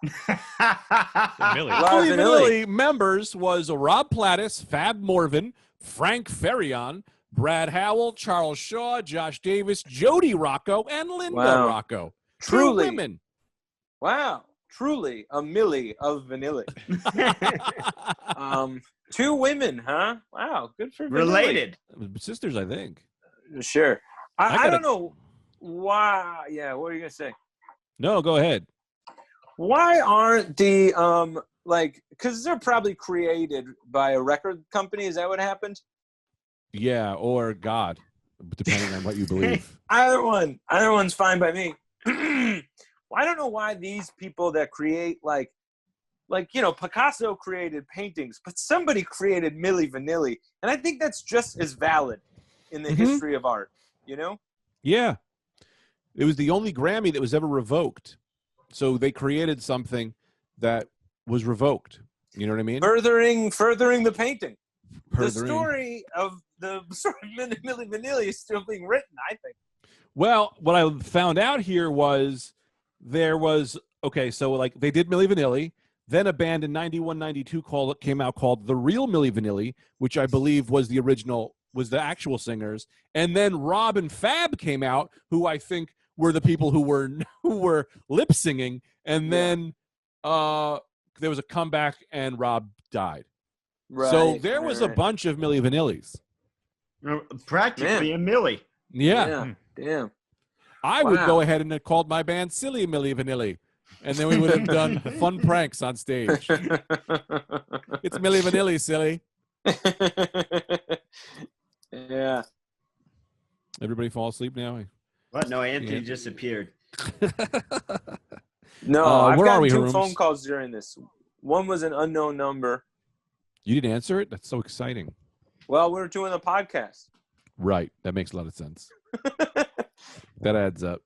Milli Vanilli members was Rob Plattis, Fab Morvan, Frank Farion, Brad Howell, Charles Shaw, Josh Davis, Jody Rocco, and Linda Rocco. Truly. 2 women. Wow. Truly a Milli of Vanilli. 2 women, huh? Wow. Good for Vanilli. Related. Sisters, I think. Sure. I don't know why. Yeah, what are you going to say? No, go ahead. Why aren't the, because they're probably created by a record company. Is that what happened? Yeah, or God, depending on what you believe. Either one's fine by me. I don't know why these people that create Picasso created paintings, but somebody created Milli Vanilli. And I think that's just as valid in the history of art, Yeah. It was the only Grammy that was ever revoked. So they created something that was revoked. You know what I mean? Furthering the painting. The story of Milli Vanilli is still being written, I think. Well, what I found out here was they did Milli Vanilli. Then a band in 91, 92 came out called The Real Milli Vanilli, which I believe was the actual singers. And then Rob and Fab came out, who I think were the people who were lip singing. And then there was a comeback and Rob died. Right, so there was a bunch of Milli Vanillis. Practically a Milli. Yeah. Damn. I would go ahead and have called my band Silly Milli Vanilli. And then we would have done fun pranks on stage. It's Milli Vanilli, silly. Yeah. Everybody fall asleep now? What? No, Anthony disappeared. No, I've gotten two Harooms? phone calls during this. One was an unknown number. You didn't answer it? That's so exciting. Well, we were doing a podcast. Right. That makes a lot of sense. That adds up.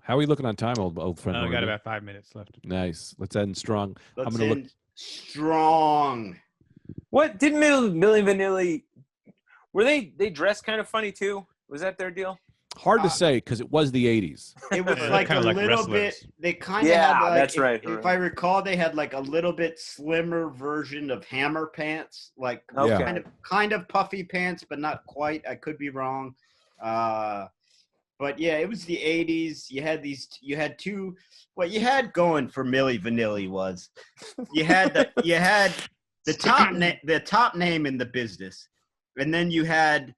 How are we looking on time, old friend? I got about 5 minutes left. Nice. Let's end strong. Let's end strong. What did Milli Vanilli? Were they dressed kind of funny too? Was that their deal? Hard to say because it was the 80s. It was like a little bit. They kind of yeah, had like, that's right. If I recall, they had like a little bit slimmer version of Hammer pants, like kind of puffy pants, but not quite. I could be wrong. But yeah, it was the 80s. You had two. What you had going for Milli Vanilli was you had the top name in the business, and then you had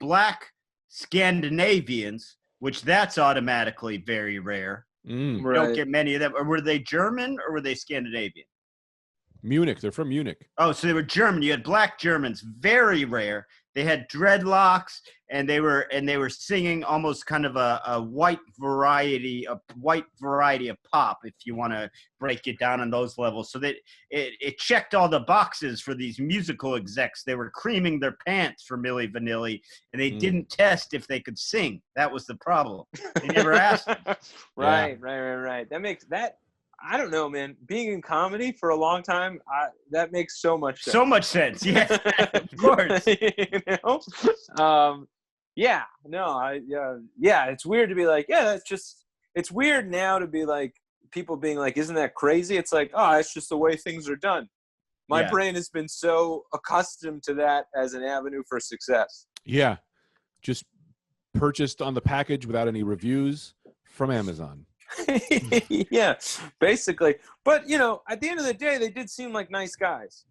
black Scandinavians, which that's automatically very rare. You don't get many of them. Or were they German or were they Scandinavian? Munich. They're from Munich. Oh, so they were German. You had black Germans, very rare. They had dreadlocks, and they were singing almost kind of a white variety of pop, if you want to break it down on those levels. So that it checked all the boxes for these musical execs. They were creaming their pants for Milli Vanilli, and they didn't test if they could sing. That was the problem. They never asked them. Right. That makes that. I don't know, man. Being in comedy for a long time, that makes so much sense. So much sense, yeah, of course. You know? It's weird to be like, it's weird now to be like, people being like, isn't that crazy? It's like, it's just the way things are done. My brain has been so accustomed to that as an avenue for success. Yeah. Just purchased on the package without any reviews from Amazon. Yeah, basically. But at the end of the day, they did seem like nice guys.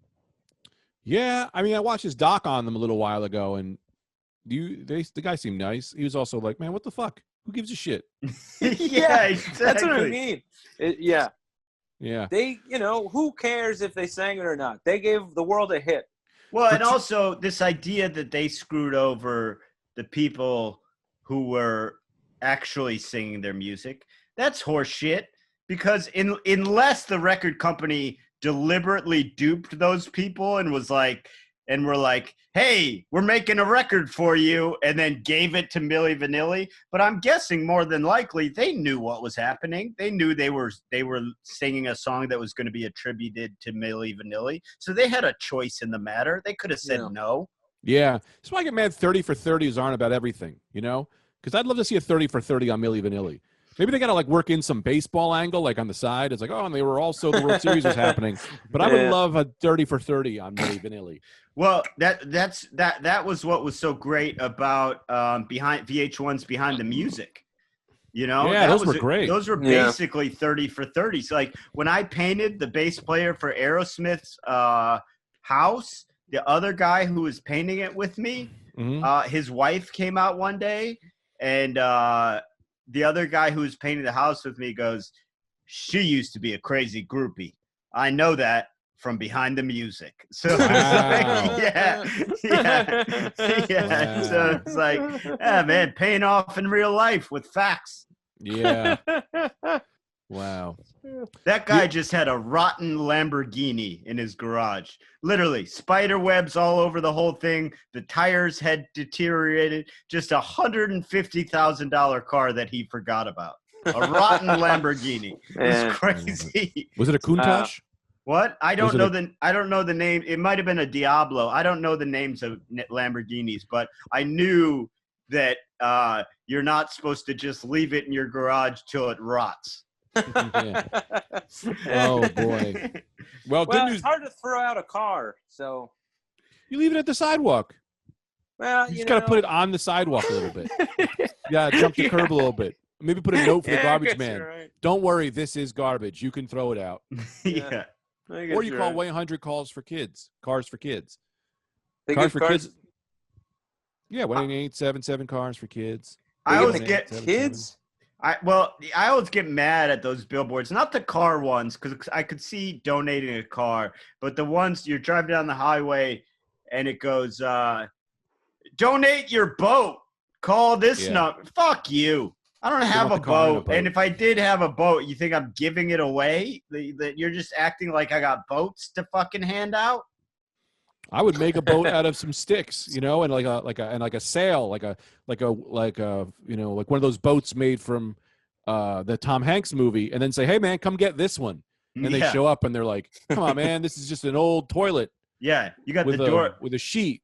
Yeah, I mean, I watched his doc on them a little while ago, and the guy seemed nice. He was also like, man, what the fuck? Who gives a shit? Yeah, exactly. That's what I mean. Yeah. They, who cares if they sang it or not? They gave the world a hit. Well, and also this idea that they screwed over the people who were actually singing their music. That's horseshit, because unless the record company deliberately duped those people and were like, hey, we're making a record for you, and then gave it to Milli Vanilli. But I'm guessing more than likely they knew what was happening. They knew they were singing a song that was going to be attributed to Milli Vanilli. So they had a choice in the matter. They could have said no. Yeah. That's why I get mad 30 for 30s aren't about everything, Because I'd love to see a 30 for 30 on Milli Vanilli. Maybe they got to work in some baseball angle, like on the side. It's like, and they were also the World Series was happening. But I would love a 30 for 30 on Milli Vanilli. Well, that was what was so great about behind VH1's Behind the Music. Yeah, those were great. Those were basically 30 for 30. So when I painted the bass player for Aerosmith's house, the other guy who was painting it with me, his wife came out one day, and the other guy who was painting the house with me goes, she used to be a crazy groupie. I know that from Behind the Music. So yeah. Wow. So it's like, man, paying off in real life with facts. Yeah. Wow. That guy just had a rotten Lamborghini in his garage. Literally, spider webs all over the whole thing. The tires had deteriorated. Just $150,000 car that he forgot about. A rotten Lamborghini. It was crazy. Was it a Countach? What? I don't know the name. It might have been a Diablo. I don't know the names of Lamborghinis, but I knew that you're not supposed to just leave it in your garage till it rots. Yeah. Oh boy. Well, good news. It's hard to throw out a car, so you leave it at the sidewalk. Well, you just gotta put it on the sidewalk a little bit. Yeah, jump the curb a little bit. Maybe put a note for the garbage man. Right. Don't worry, this is garbage. You can throw it out. Yeah. Or you call 1-800 Cars for Kids. Cars for Kids. Kids. Yeah, 1-877 Cars for Kids. I always get kids. I always get mad at those billboards, not the car ones, because I could see donating a car, but the ones you're driving down the highway and it goes, Donate your boat. Call this number. Fuck you. I don't have a boat. And if I did have a boat, you think I'm giving it away? That you're just acting like I got boats to fucking hand out? I would make a boat out of some sticks, and like a sail, like a one of those boats made from the Tom Hanks movie, and then say, "Hey man, come get this one." And they show up and they're like, "Come on, man, this is just an old toilet." Yeah, you got the door with a sheet.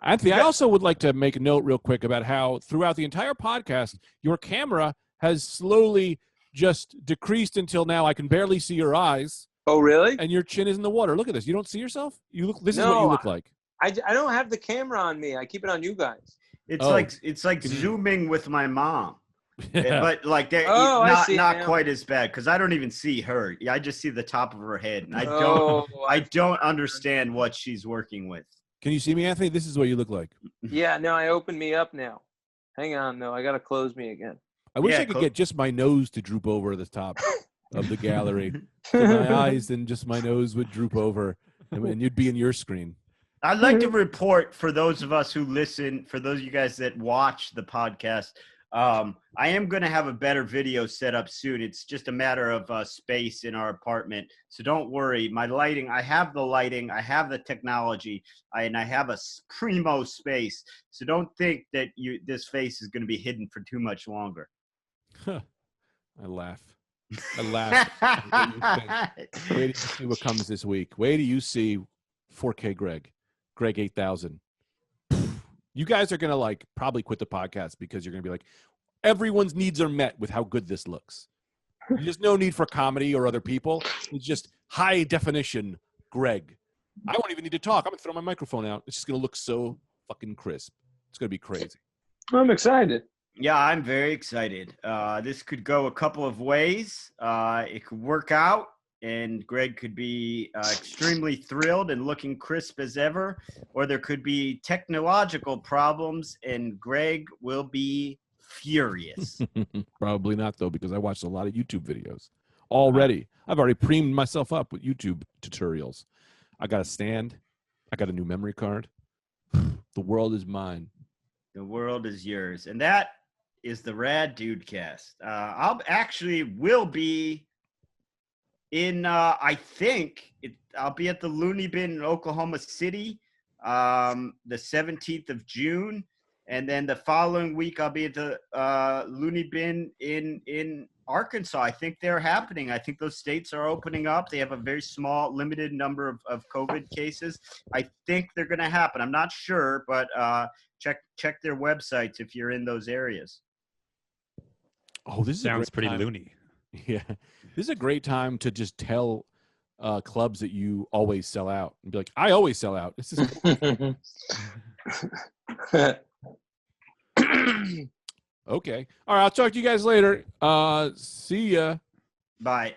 Anthony, I also would like to make a note real quick about how throughout the entire podcast, your camera has slowly just decreased until now I can barely see your eyes. Oh, really? And your chin is in the water. Look at this. You don't see yourself? This is what you look like. I don't have the camera on me. I keep it on you guys. It's like zooming with my mom. Yeah. But like not quite as bad because I don't even see her. I just see the top of her head, and I don't understand what she's working with. Can you see me, Anthony? This is what you look like. Yeah, no, I opened me up now. Hang on, no, I gotta close me again. I wish I could get just my nose to droop over the top of the gallery. So my eyes and just my nose would droop over, and you'd be in your screen. I'd like to report for those of us who listen, for those of you guys that watch the podcast, I am going to have a better video set up soon. It's just a matter of space in our apartment. So don't worry. My lighting, I have the lighting, I have the technology, and I have a primo space. So don't think that this face is going to be hidden for too much longer. I laugh. Wait to see what comes this week. Wait till you see 4K Greg 8000. You guys are going to probably quit the podcast because you're going to be like, everyone's needs are met with how good this looks. There's no need for comedy or other people. It's just high definition Greg. I won't even need to talk. I'm going to throw my microphone out. It's just going to look so fucking crisp. It's going to be crazy. I'm excited. Yeah, I'm very excited. This could go a couple of ways. It could work out, and Greg could be extremely thrilled and looking crisp as ever, or there could be technological problems, and Greg will be furious. Probably not, though, because I watched a lot of YouTube videos already. I've already premed myself up with YouTube tutorials. I got a stand. I got a new memory card. The world is mine. The world is yours. And that is the Rad Dudecast. Will be in, I'll be at the Looney Bin in Oklahoma City, the 17th of June. And then the following week, I'll be at the Looney Bin in Arkansas. I think they're happening. I think those states are opening up. They have a very small, limited number of COVID cases. I think they're going to happen. I'm not sure, but check their websites if you're in those areas. Oh, this sounds pretty loony. Yeah, this is a great time to just tell clubs that you always sell out and be like, I always sell out. This is okay. All right, I'll talk to you guys later. See ya. Bye.